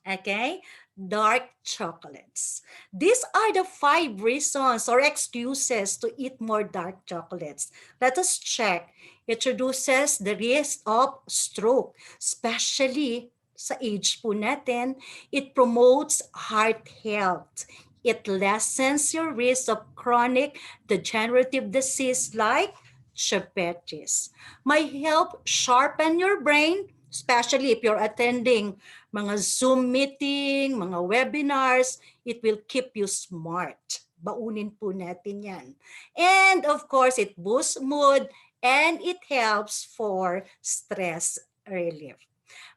Okay? Dark chocolates. These are the 5 reasons or excuses to eat more dark chocolates. Let us check. It reduces the risk of stroke, especially sa age po natin. It promotes heart health. It lessens your risk of chronic degenerative disease like diabetes. May help sharpen your brain, especially if you're attending mga Zoom meeting, mga webinars, it will keep you smart. Baunin po natin yan. And of course, it boosts mood and it helps for stress relief.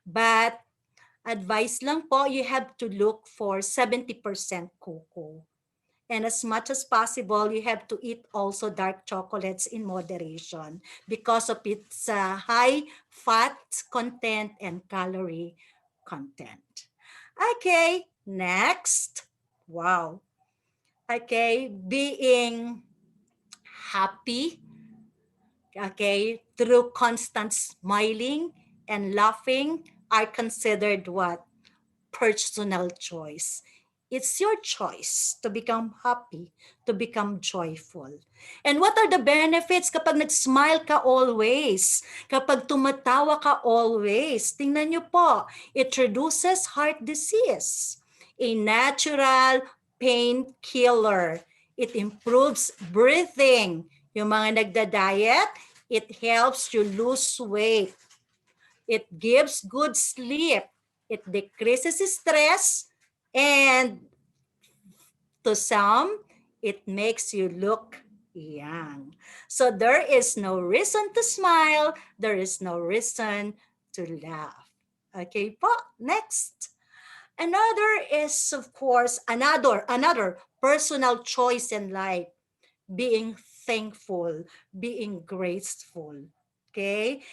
But advice lang po, you have to look for 70% cocoa. And as much as possible, you have to eat also dark chocolates in moderation because of its high fat content and calorie content. Okay, next. Wow. Okay, being happy, okay, through constant smiling and laughing are considered what? Personal choice. It's your choice to become happy, to become joyful. And what are the benefits kapag nag-smile ka always? Kapag tumatawa ka always? Tingnan nyo po, it reduces heart disease, a natural painkiller. It improves breathing. Yung mga nagda-diet, it helps you lose weight. It gives good sleep. It decreases stress, and to some, it makes you look young. So there is no reason to smile. There is no reason to laugh. Okay po, next. Another is, of course, another personal choice in life, being thankful, being graceful. Okay?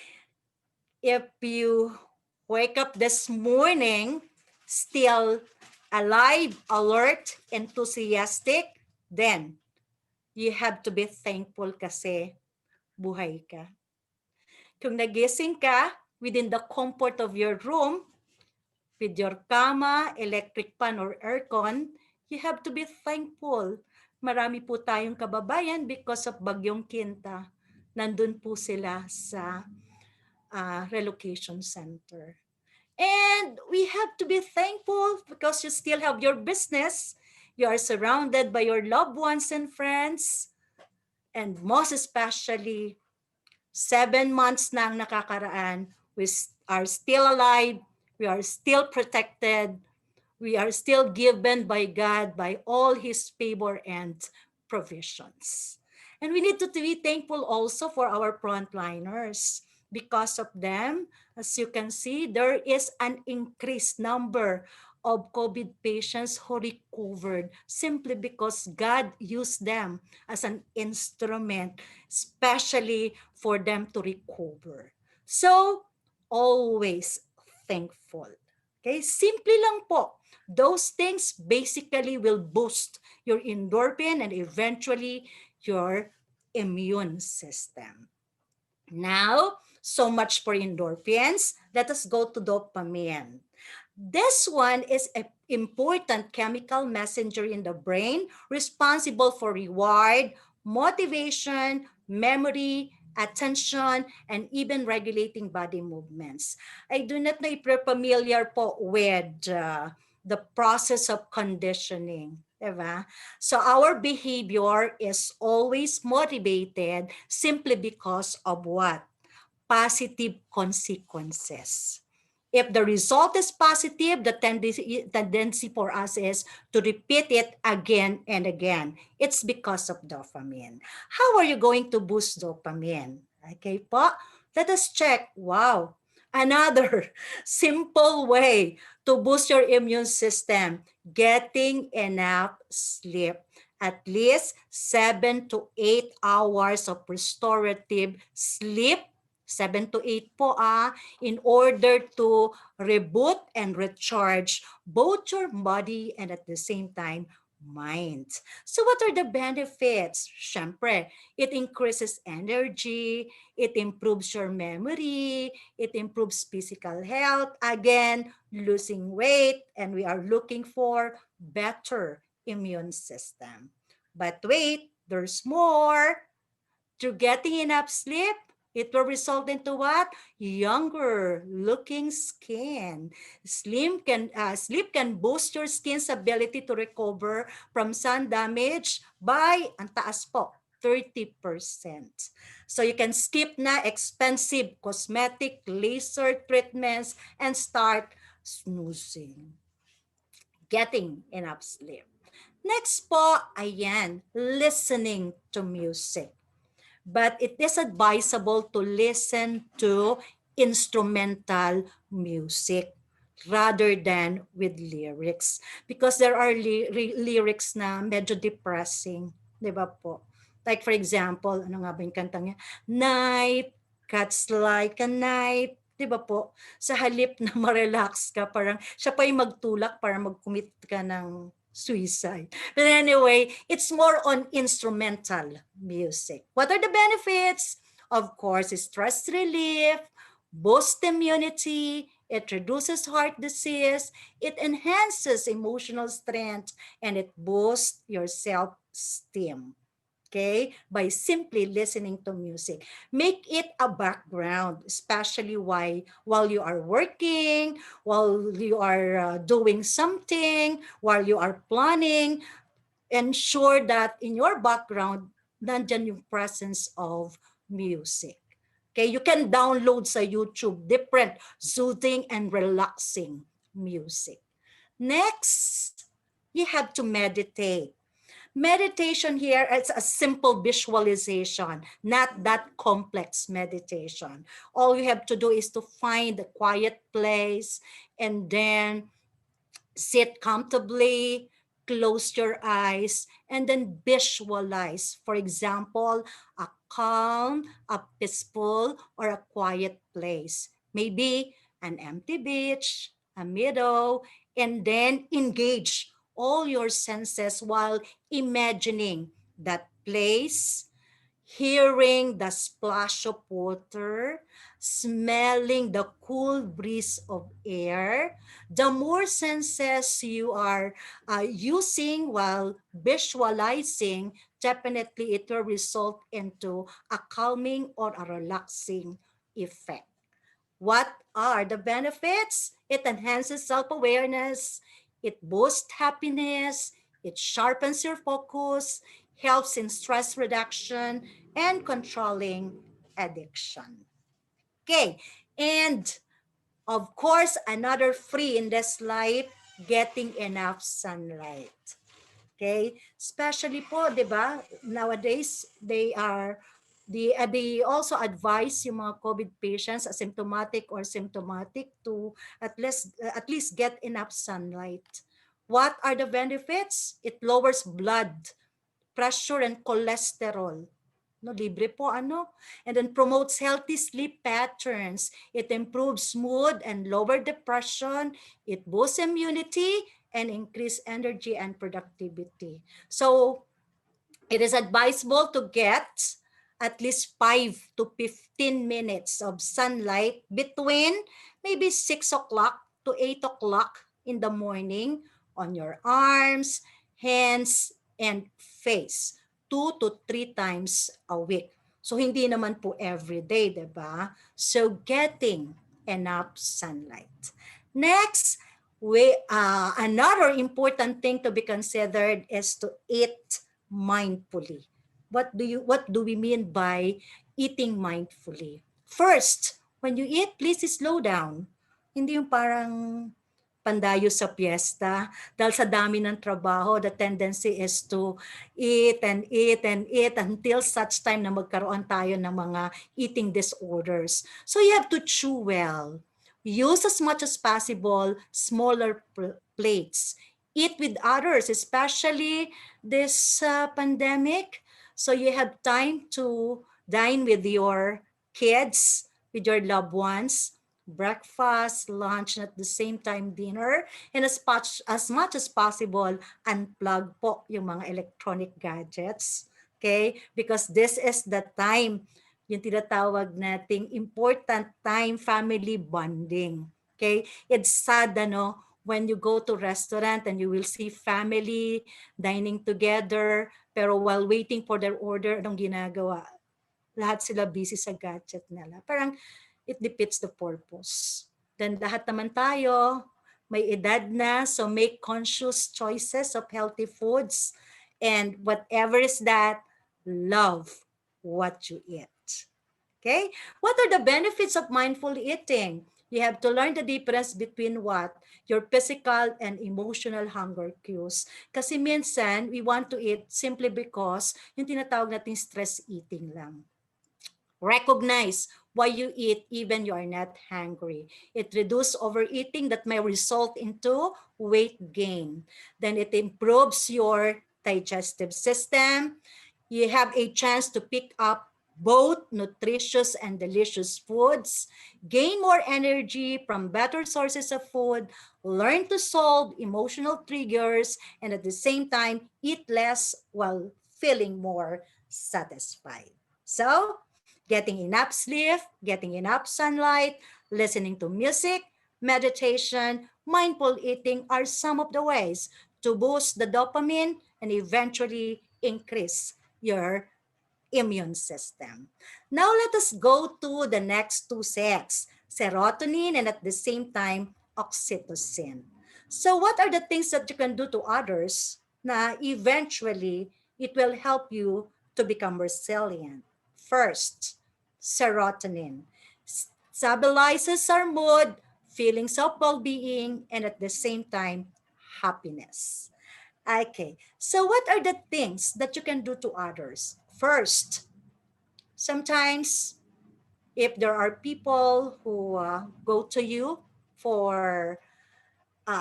If you wake up this morning still alive, alert, enthusiastic, then you have to be thankful kasi buhay ka. Kung nagising ka within the comfort of your room, with your kama, electric fan, or aircon, you have to be thankful. Marami po tayong kababayan because of Bagyong Kinta. Nandun po sila sa relocation center. And we have to be thankful because you still have your business. You are surrounded by your loved ones and friends. And most especially, 7 months na ang nakakaraan, we are still alive, we are still protected, we are still given by God by all His favor and provisions. And we need to be thankful also for our frontliners. Because of them, as you can see, there is an increased number of COVID patients who recovered simply because God used them as an instrument, especially for them to recover. So, always thankful. Okay, simply lang po. Those things basically will boost your endorphin and eventually your immune system. Now, so much for endorphins. Let us go to dopamine. This one is an important chemical messenger in the brain responsible for reward, motivation, memory, attention, and even regulating body movements. I do not know if you're familiar po with the process of conditioning. Diba? So our behavior is always motivated simply because of what? Positive consequences. If the result is positive, the tendency for us is to repeat it again and again. It's because of dopamine. How are you going to boost dopamine? Okay po, let us check. Wow, another simple way to boost your immune system, getting enough sleep. At least 7 to 8 hours of restorative sleep, 7 to 8 po in order to reboot and recharge both your body and at the same time mind. So what are the benefits? Syempre, it increases energy, it improves your memory, it improves physical health, again, losing weight, and we are looking for better immune system. But wait, there's more. Through getting enough sleep, it will result into what? Younger looking skin. Sleep can boost your skin's ability to recover from sun damage by, ang taas po, 30%. So you can skip na expensive cosmetic laser treatments and start snoozing. Getting enough sleep. Next po, ayan, listening to music. But it is advisable to listen to instrumental music rather than with lyrics because there are lyrics na medyo depressing, di ba po? Like for example, ano nga ba yung kanta niya? Night cuts like a knife, di ba po? Sa halip na ma-relax ka, parang siya pa yung magtulak para mag-commit ka ng suicide. But anyway, it's more on instrumental music. What are the benefits? Of course, stress relief, boosts immunity, it reduces heart disease, it enhances emotional strength, and it boosts your self-esteem. Okay, by simply listening to music, make it a background, especially while you are working, while you are doing something, while you are planning. Ensure that in your background nandyan yung presence of music. Okay, you can download sa YouTube different soothing and relaxing music. Next, you have to meditate. Meditation here, it's a simple visualization, not that complex meditation. All you have to do is to find a quiet place and then sit comfortably, close your eyes, and then visualize. For example, a calm, a peaceful, or a quiet place. Maybe an empty beach, a meadow, and then engage all your senses while imagining that place, hearing the splash of water, smelling the cool breeze of air. The more senses you are using while visualizing, definitely it will result into a calming or a relaxing effect. What are the benefits? It enhances self awareness, it boosts happiness, it sharpens your focus, helps in stress reduction, and controlling addiction. Okay, and of course, another free in this life, getting enough sunlight. Okay? Especially po, 'di ba? Nowadays, they also advise yung mga COVID patients, asymptomatic or symptomatic, to at least get enough sunlight. What are the benefits? It lowers blood pressure and cholesterol. No, libre po ano. And then promotes healthy sleep patterns. It improves mood and lower depression. It boosts immunity and increase energy and productivity. So it is advisable to get at least 5 to 15 minutes of sunlight between maybe 6 o'clock to 8 o'clock in the morning on your arms, hands, and face 2 to 3 times a week. So hindi naman po every day, 'di ba? So getting enough sunlight. Next, another important thing to be considered is to eat mindfully. What do we mean by eating mindfully? First, when you eat, please slow down. Hindi yung parang pandayo sa piyesta. Dahil sa dami ng trabaho, the tendency is to eat and eat and eat until such time na magkaroon tayo ng mga eating disorders. So you have to chew well. Use as much as possible smaller plates. Eat with others, especially this pandemic. So you have time to dine with your kids, with your loved ones, breakfast, lunch, and at the same time dinner. And as much as possible, unplug po yung mga electronic gadgets. Okay? Because this is the time, yung tinatawag nating important time, family bonding. Okay? It's sad, ano, when you go to restaurant and you will see family dining together, pero while waiting for their order, anong ginagawa? Lahat sila busy sa gadget nila. Parang it defeats the purpose. Then lahat naman tayo, may edad na, so make conscious choices of healthy foods. And whatever is that, love what you eat. Okay? What are the benefits of mindful eating? You have to learn the difference between what? Your physical and emotional hunger cues. Kasi minsan, we want to eat simply because yung tinatawag nating stress eating lang. Recognize why you eat even you are not hungry. It reduces overeating that may result into weight gain. Then it improves your digestive system. You have a chance to pick up both nutritious and delicious foods, gain more energy from better sources of food, learn to solve emotional triggers, and at the same time, eat less while feeling more satisfied. So, Getting enough sleep, getting enough sunlight, listening to music, meditation, mindful eating are some of the ways to boost the dopamine and eventually increase your immune system. Now let us go to the next two sets, serotonin and at the same time oxytocin. So what are the things that you can do to others na eventually it will help you to become resilient? First, serotonin stabilizes our mood, feelings of well-being, and at the same time, happiness. Okay, so what are the things that you can do to others? First, sometimes if there are people who go to you for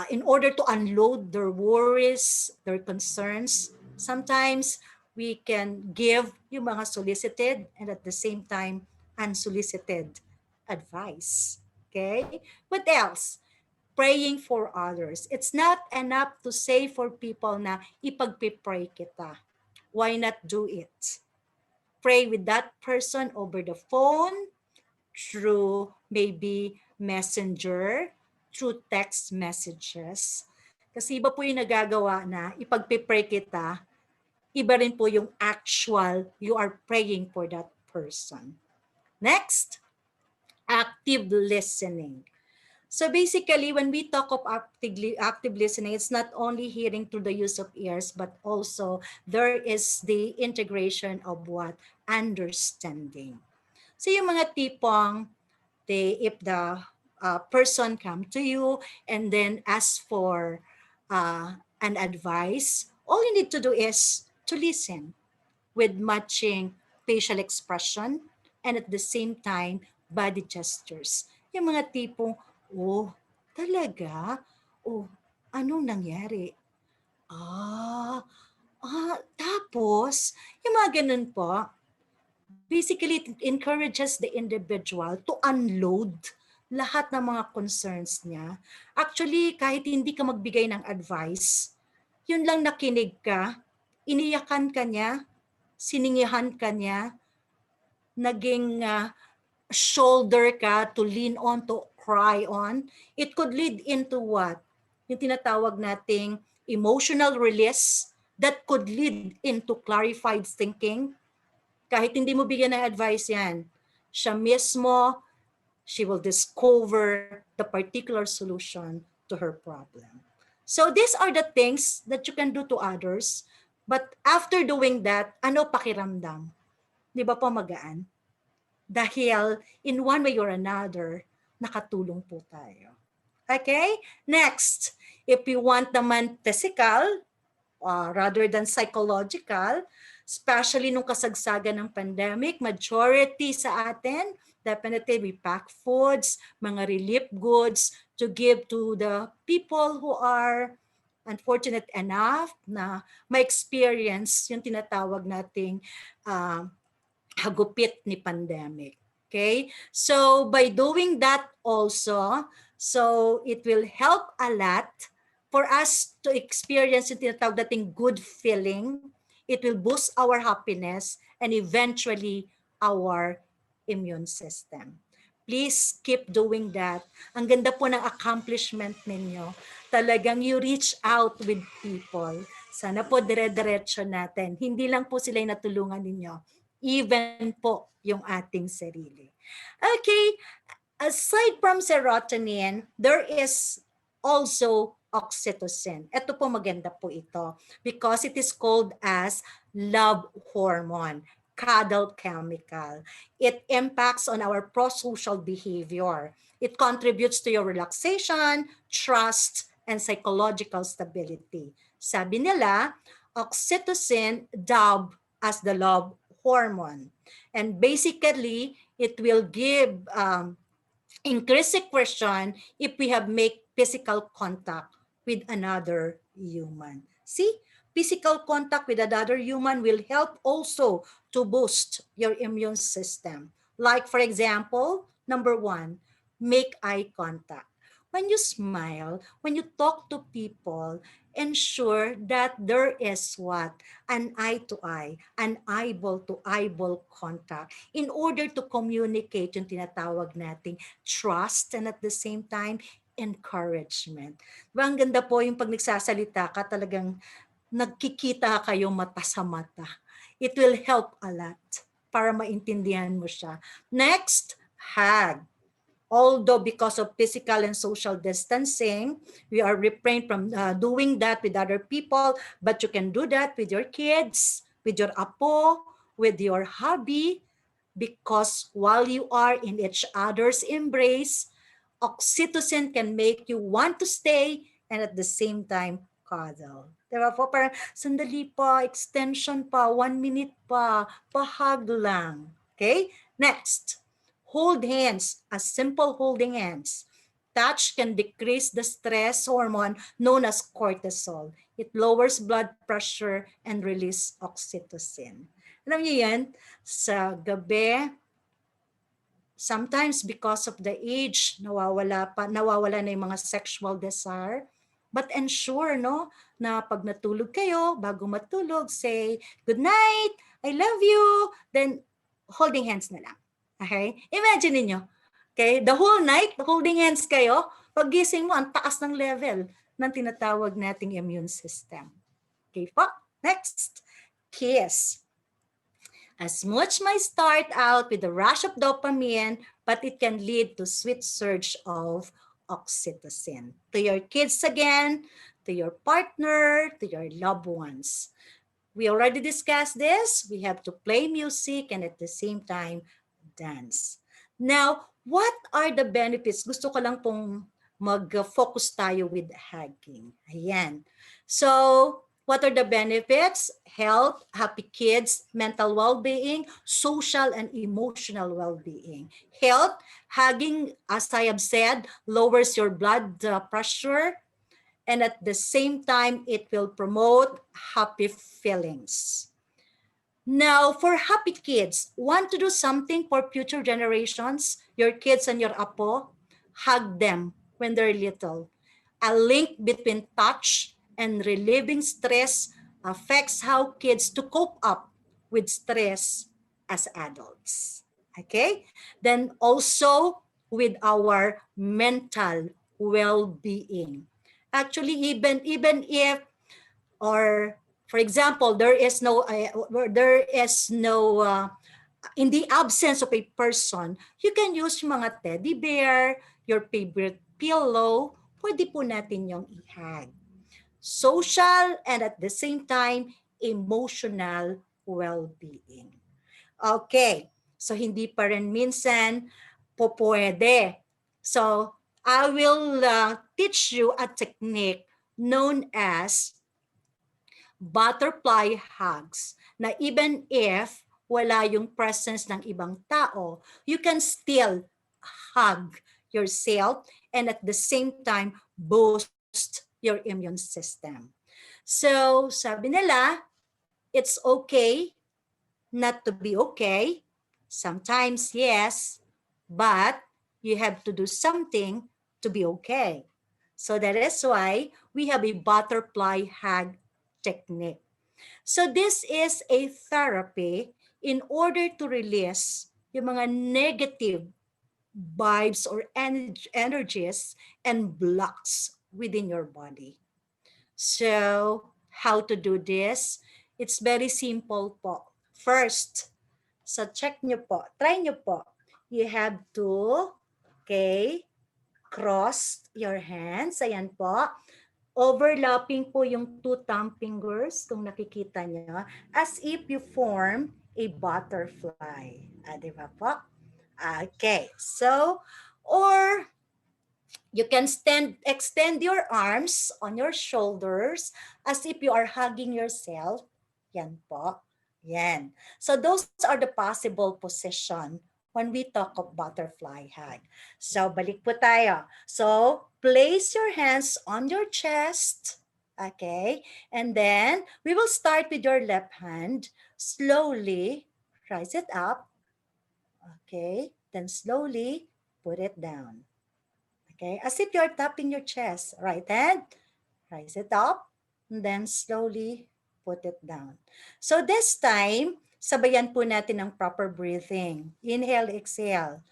in order to unload their worries, their concerns, sometimes we can give yung mga solicited and at the same time unsolicited advice. Okay? What else? Praying for others. It's not enough to say for people na ipagpipray kita. Why not do it? Pray with that person over the phone, through maybe messenger, through text messages. Kasi iba po yung nagagawa na ipagpipray kita, iba rin po yung actual you are praying for that person. Next, active listening. So basically, when we talk of active listening, it's not only hearing through the use of ears, but also there is the integration of what? Understanding. So yung mga tipong, if the person come to you and then ask for an advice, all you need to do is to listen with matching facial expression and at the same time, body gestures. Yung mga tipong, oh, talaga? Oh, anong nangyari? Ah, tapos, yung mga ganun po, basically it encourages the individual to unload lahat ng mga concerns niya. Actually, kahit hindi ka magbigay ng advice, yun lang nakinig ka, iniyakan ka niya, siningihan ka niya, naging shoulder ka to lean on, to cry on, it could lead into what? Yung tinatawag nating emotional release that could lead into clarified thinking. Kahit hindi mo bigyan ng advice yan, siya mismo, she will discover the particular solution to her problem. So these are the things that you can do to others. But after doing that, ano pakiramdam? Di ba po magaan? Dahil in one way or another, nakatulong po tayo. Okay? Next, if you want naman physical, rather than psychological, especially nung kasagsagan ng pandemic, majority sa atin, definitely we pack foods, mga relief goods to give to the people who are unfortunate enough na ma-experience yung tinatawag nating hagupit ni pandemic. Okay? So by doing that also, so it will help a lot for us to experience yung tinatawag nating good feeling. It will boost our happiness and eventually our immune system. Please keep doing that. Ang ganda po ng accomplishment ninyo. Talagang you reach out with people. Sana po dire-diretso natin. Hindi lang po sila yung natulungan ninyo. Even po yung ating sarili. Okay, aside from serotonin, there is also oxytocin. Ito po maganda po ito because it is called as love hormone, cuddle chemical. It impacts on our prosocial behavior. It contributes to your relaxation, trust, and psychological stability. Sabi nila, oxytocin dubbed as the love hormone. And basically, it will give increase secretion if we have make physical contact with another human. See, physical contact with another human will help also to boost your immune system. Like for example, number one, make eye contact. When you smile, when you talk to people, ensure that there is what? An eye to eye, an eyeball to eyeball contact in order to communicate yung tinatawag nating trust and at the same time, encouragement. Diba, ang ganda po yung pag nagsasalita ka, talagang nagkikita kayo mata sa mata. It will help a lot para maintindihan mo siya. Next, hug. Although because of physical and social distancing, we are refrained from doing that with other people, but you can do that with your kids, with your apo, with your hubby, because while you are in each other's embrace, oxytocin can make you want to stay and at the same time cuddle. Diba po? Parang sandali pa, extension pa, 1 minute pa, pahag lang. Okay? Next, hold hands, a simple holding hands. Touch can decrease the stress hormone known as cortisol. It lowers blood pressure and release oxytocin. Alam niyo yan, sa gabi, sometimes because of the age, nawawala na yung mga sexual desire. But ensure, no, na pag natulog kayo, bago matulog, say, good night, I love you, then holding hands na lang. Okay? Imagine niyo, okay, the whole night, holding hands kayo, paggising mo, ang taas ng level ng tinatawag nating immune system. Okay po? Next, kiss. A smooch might start out with a rush of dopamine, but it can lead to sweet surge of oxytocin. To your kids again, to your partner, to your loved ones. We already discussed this. We have to play music and at the same time, dance. Now, what are the benefits? Gusto ko lang pong mag-focus tayo with hugging. Ayan. So, what are the benefits? Health, happy kids, mental well-being, social and emotional well-being. Health, hugging, as I have said, lowers your blood pressure, and at the same time, it will promote happy feelings. Now, for happy kids, want to do something for future generations, your kids and your apo, hug them when they're little. A link between touch and relieving stress affects how kids to cope up with stress as adults. Okay? Then also with our mental well-being. Actually, even if, or for example, there is no in the absence of a person, you can use yung mga teddy bear, your favorite pillow, pwede po natin yung ihag. Social and at the same time, emotional well-being. Okay, so hindi pa rin minsan po pwede. So I will teach you a technique known as butterfly hugs, na even if wala yung presence ng ibang tao, you can still hug yourself and at the same time boost your immune system. So sabi nila, it's okay not to be okay. Sometimes yes, but you have to do something to be okay. So that is why we have a butterfly hug technique. So this is a therapy in order to release yung mga negative vibes or energies and blocks within your body. So how to do this? It's very simple po. First, so check nyo po, try nyo po. You have to, okay, cross your hands. Ayan po. Overlapping po yung two thumb fingers, kung nakikita nyo, as if you form a butterfly. Di ba po? Okay. So, or you can extend your arms on your shoulders as if you are hugging yourself. Yan po. Yan. So those are the possible position when we talk of butterfly hug. So balik po tayo. So place your hands on your chest. Okay. And then we will start with your left hand. Slowly rise it up. Okay. Then slowly put it down. Okay, as if you're tapping your chest. Right hand, rise it up. and then slowly put it down. So this time, sabayan po natin ng proper breathing. Inhale, exhale.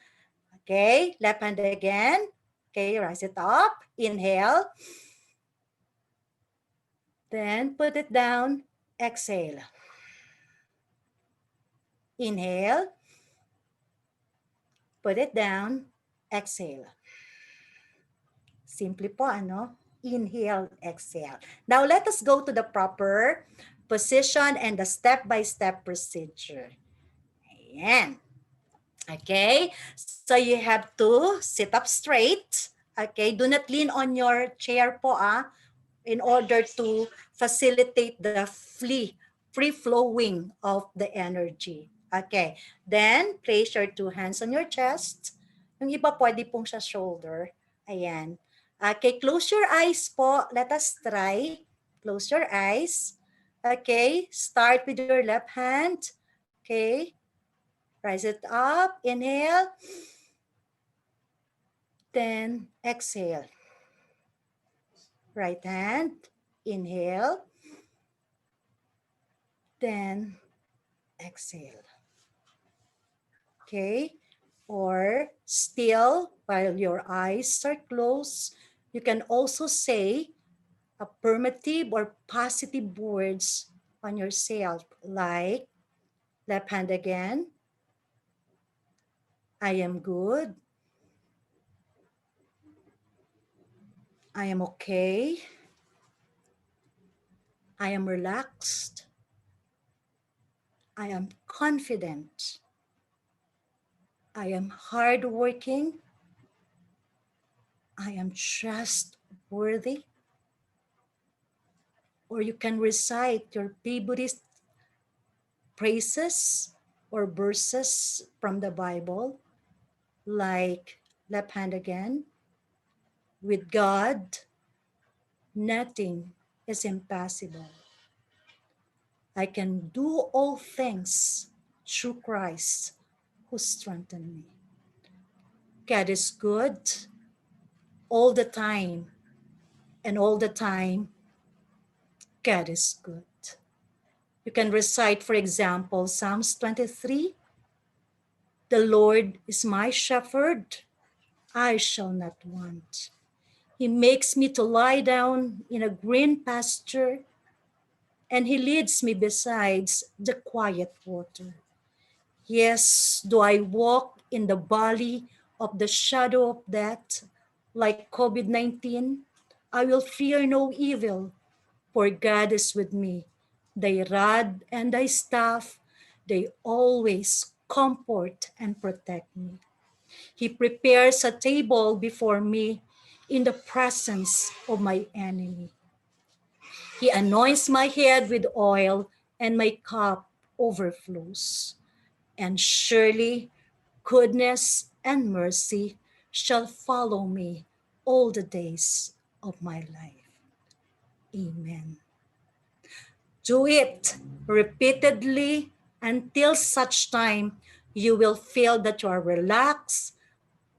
Okay, left hand again. Okay, rise it up. Inhale. Then put it down. Exhale. Inhale. Put it down. Exhale. Simple po, ano? Inhale, exhale. Now, let us go to the proper position and the step-by-step procedure. Ayan. Okay? So, you have to sit up straight. Okay? Do not lean on your chair po, in order to facilitate the free flowing of the energy. Okay. Then, place your two hands on your chest. Yung iba pwede pong sa shoulder. Ayan. Okay, close your eyes po. Let us try. Close your eyes. Okay, start with your left hand. Okay, rise it up. Inhale. Then exhale. Right hand. Inhale. Then exhale. Okay, or still while your eyes are closed, you can also say affirmative or positive words on yourself, like left hand again. I am good. I am okay. I am relaxed. I am confident. I am hardworking. I am trustworthy. Or you can recite your favorite phrases or verses from the Bible, like left hand again. With God, nothing is impossible. I can do all things through Christ who strengthened me. God is good all the time, and all the time, God is good. You can recite, for example, Psalms 23. The Lord is my shepherd, I shall not want. He makes me to lie down in a green pasture, and he leads me beside the quiet water. Yes, do I walk in the valley of the shadow of death, like COVID-19, I will fear no evil, for God is with me. Thy rod and thy staff, they always comfort and protect me. He prepares a table before me in the presence of my enemy. He anoints my head with oil, and my cup overflows. And surely goodness and mercy shall follow me all the days of my life. Amen. Do it repeatedly until such time you will feel that you are relaxed,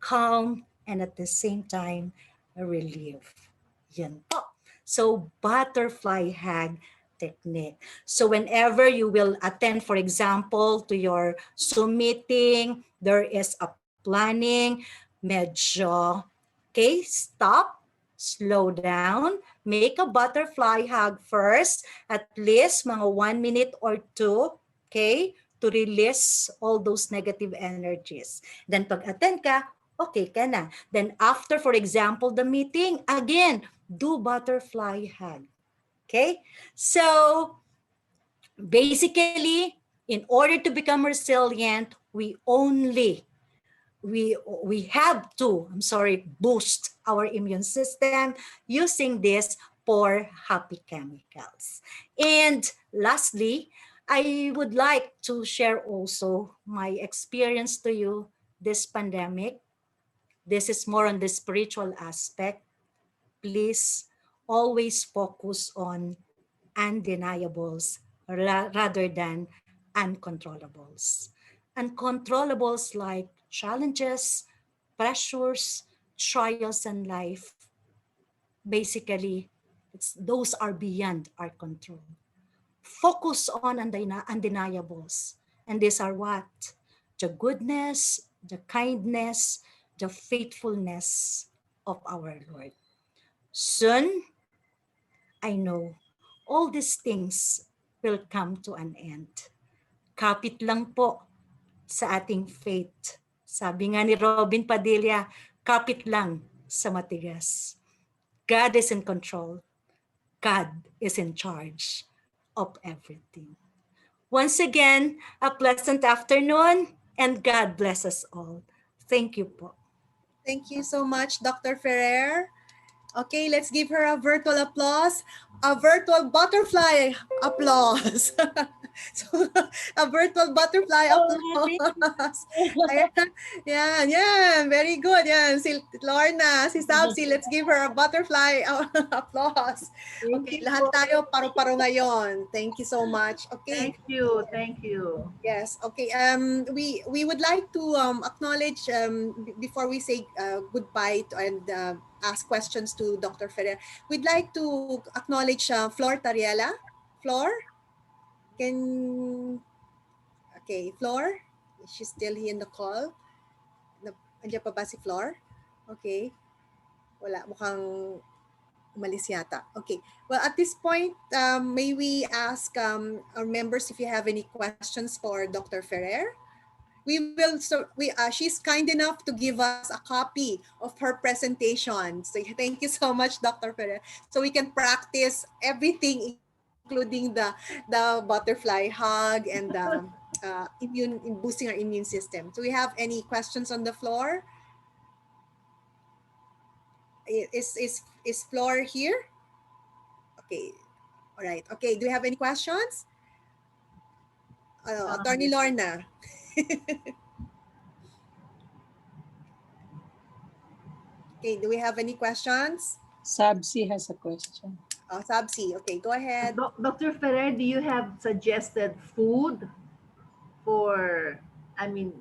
calm, and at the same time, relief. Yan po. So, butterfly hug technique. So, whenever you will attend, for example, to your Zoom meeting, there is a planning, medyo, okay, stop, slow down, make a butterfly hug first, at least mga 1 minute or two, okay, to release all those negative energies. Then pag attend ka, okay ka na. Then after, for example, the meeting, again, do butterfly hug. Okay? So, basically, in order to become resilient, we have to, boost our immune system using this for happy chemicals. And lastly, I would like to share also my experience to you this pandemic. This is more on the spiritual aspect. Please always focus on undeniables rather than uncontrollables. Uncontrollables like challenges, pressures, trials in life, basically Those are beyond our control. Focus on undeniables. And these are what? The goodness, the kindness, the faithfulness of our Lord. Soon, I know all these things will come to an end. Kapit lang po sa ating faith. Sabi nga ni Robin Padilla, kapit lang sa matigas. God is in control. God is in charge of everything. Once again, a pleasant afternoon and God bless us all. Thank you po. Thank you so much, Dr. Ferrer. Okay, let's give her a virtual applause. A virtual butterfly applause. So, a virtual butterfly applause. Ayan. Yan, yan. Very good. Yan. Si Lorna, si Sabsi, let's give her a butterfly applause. Okay, lahat tayo paru-paro ngayon. Thank you so much. Okay. Thank you. Thank you. Yes. Okay. We would like to acknowledge before we say goodbye and ask questions to Dr. Ferrer. We'd like to acknowledge Flor Tariela. Flor, can okay, Flor, is she still here in the call? Andiyan pa ba si Flor? Okay. Wala, mukhang umalis yata. Okay. Well, at this point, may we ask our members if you have any questions for Dr. Ferrer? She's kind enough to give us a copy of her presentation. So thank you so much, Dr. Ferrer. So we can practice everything, including the butterfly hug and boosting our immune system. Do we have any questions on the floor? Is Flor here? Okay. All right. Okay. Do you have any questions? Attorney Lorna. Okay. Do we have any questions? Sabsi has a question. Sabsi. Okay. Go ahead. Dr. Ferrer, do you have suggested food for, I mean,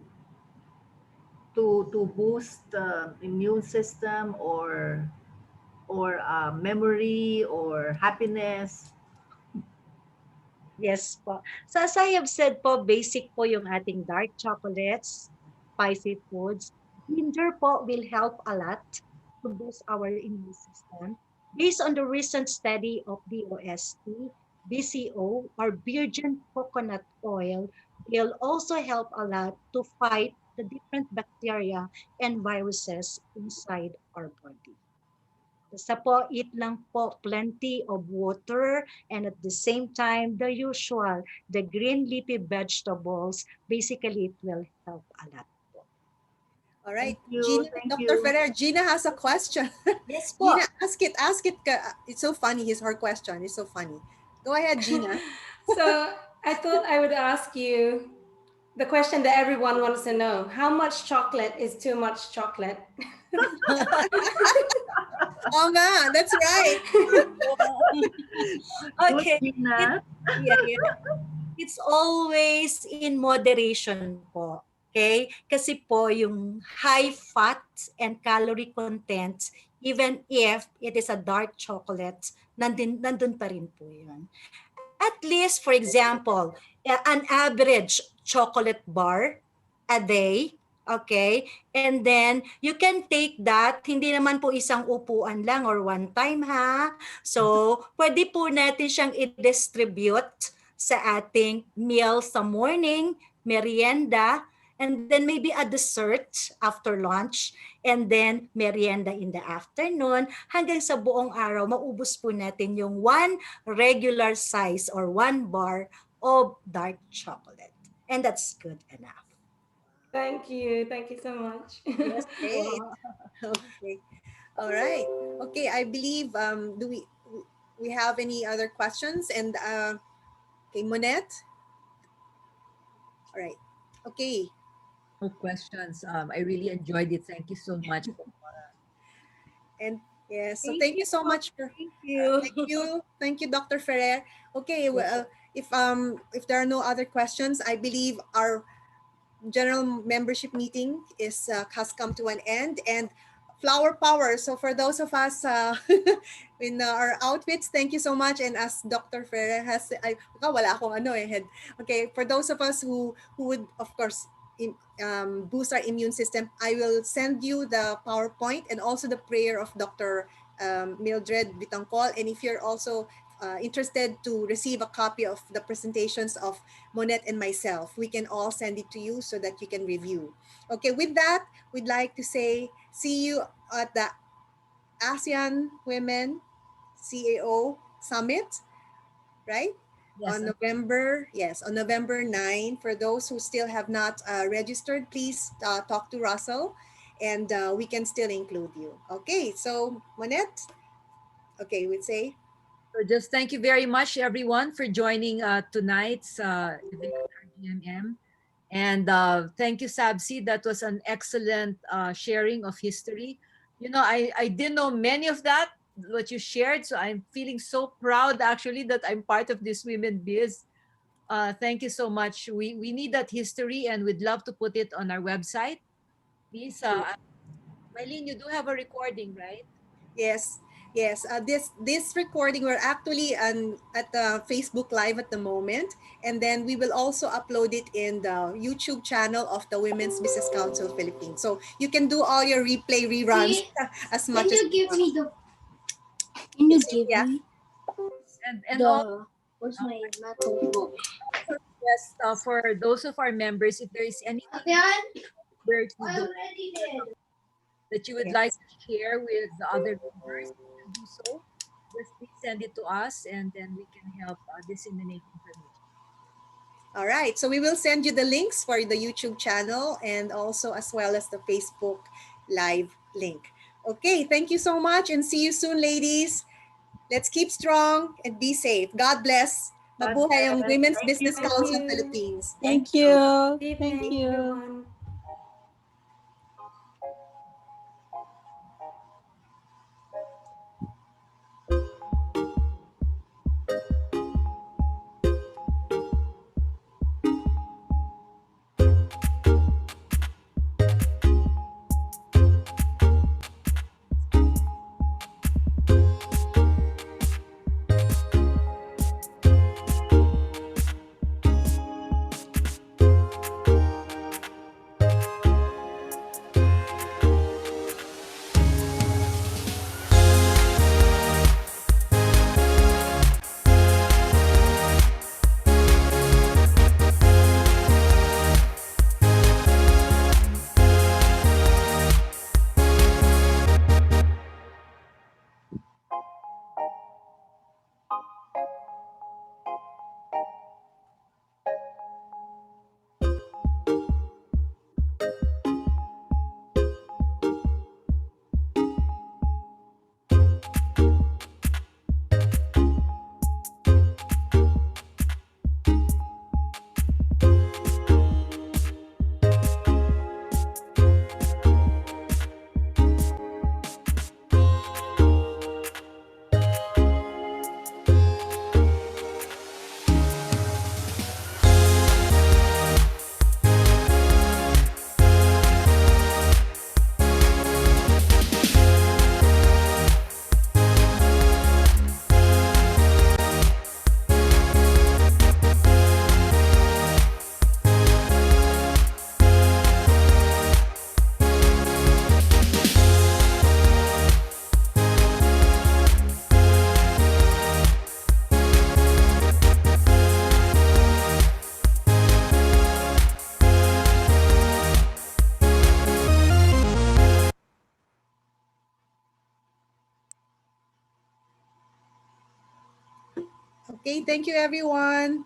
to boost the immune system or memory or happiness? Yes po. So as I have said po, basic po yung ating dark chocolates, spicy foods. Ginger po will help a lot to boost our immune system. Based on the recent study of DOST, BCO or virgin coconut oil will also help a lot to fight the different bacteria and viruses inside our body. Basta po, eat lang po plenty of water and at the same time, the usual, the green leafy vegetables, basically it will help a lot. All right. Thank you. Gina, Thank Dr. you. Ferrer, Gina has a question. Yes po. Gina, ask it. It's so funny. Her question is so funny. Go ahead, Gina. So I thought I would ask you the question that everyone wants to know. How much chocolate is too much chocolate? Oh nga, that's right. Okay. It's always in moderation po. Okay? Kasi po yung high fat and calorie content, even if it is a dark chocolate, nandun pa rin po yun. At least, for example, an average chocolate bar a day, okay? And then, you can take that, hindi naman po isang upuan lang or one time ha. So, pwede po natin siyang i-distribute sa ating meal sa morning, merienda, and then maybe a dessert after lunch, and then merienda in the afternoon, hanggang sa buong araw, maubos po natin yung one regular size or one bar of dark chocolate. And that's good enough. Thank you. Thank you so much. Yes, Great. Okay. All right. Okay, I believe do we have any other questions? And okay, Monette. All right. Okay. No questions. I really enjoyed it. Thank you so much. And yes, so thank you so much for thank you. Thank you, Dr. Ferrer. Okay, well, if there are no other questions, I believe our general membership meeting has come to an end. And flower power. So for those of us in our outfits, thank you so much. And as Dr. Ferrer has, wala akong ano eh, head. Okay, for those of us who would, of course, boost our immune system, I will send you the PowerPoint and also the prayer of Dr. Mildred Bitangkol. And if you're also interested to receive a copy of the presentations of Monette and myself, we can all send it to you so that you can review. Okay, with that, we'd like to say see you at the ASEAN Women CAO Summit, right? Yes. On November, yes, on November 9. For those who still have not registered, please talk to Russell and we can still include you. Okay, so Monette, okay, we'd say. So just thank you very much, everyone, for joining tonight's event at RGMM. And thank you, Sabsi. That was an excellent sharing of history. You know, I didn't know many of that, what you shared. So I'm feeling so proud, actually, that I'm part of this Women Biz. Thank you so much. We need that history, and we'd love to put it on our website. Please, Mylene, you do have a recording, right? Yes, yes. This recording we're actually at the Facebook Live at the moment, and then we will also upload it in the YouTube channel of the Women's Business Council Philippines. So you can do all your replay reruns as Can much as you you give want. me the? Can you Yes, give yeah. me And all the? Where's my notebook? also request for those of our members, if there is anything Ayan, that you I don't already did. that you would like Yes. to share with the other members, you can do so. Just please send it to us, and then we can help disseminate information. All right. So we will send you the links for the YouTube channel and also as well as the Facebook Live link. Okay. Thank you so much and see you soon, ladies. Let's keep strong and be safe. God bless. God Mabuhay ang bless. Women's Thank you. Business Thank Council you. Philippines. Thank Thank you. you. Good Thank evening, you. everyone. Okay, thank you everyone.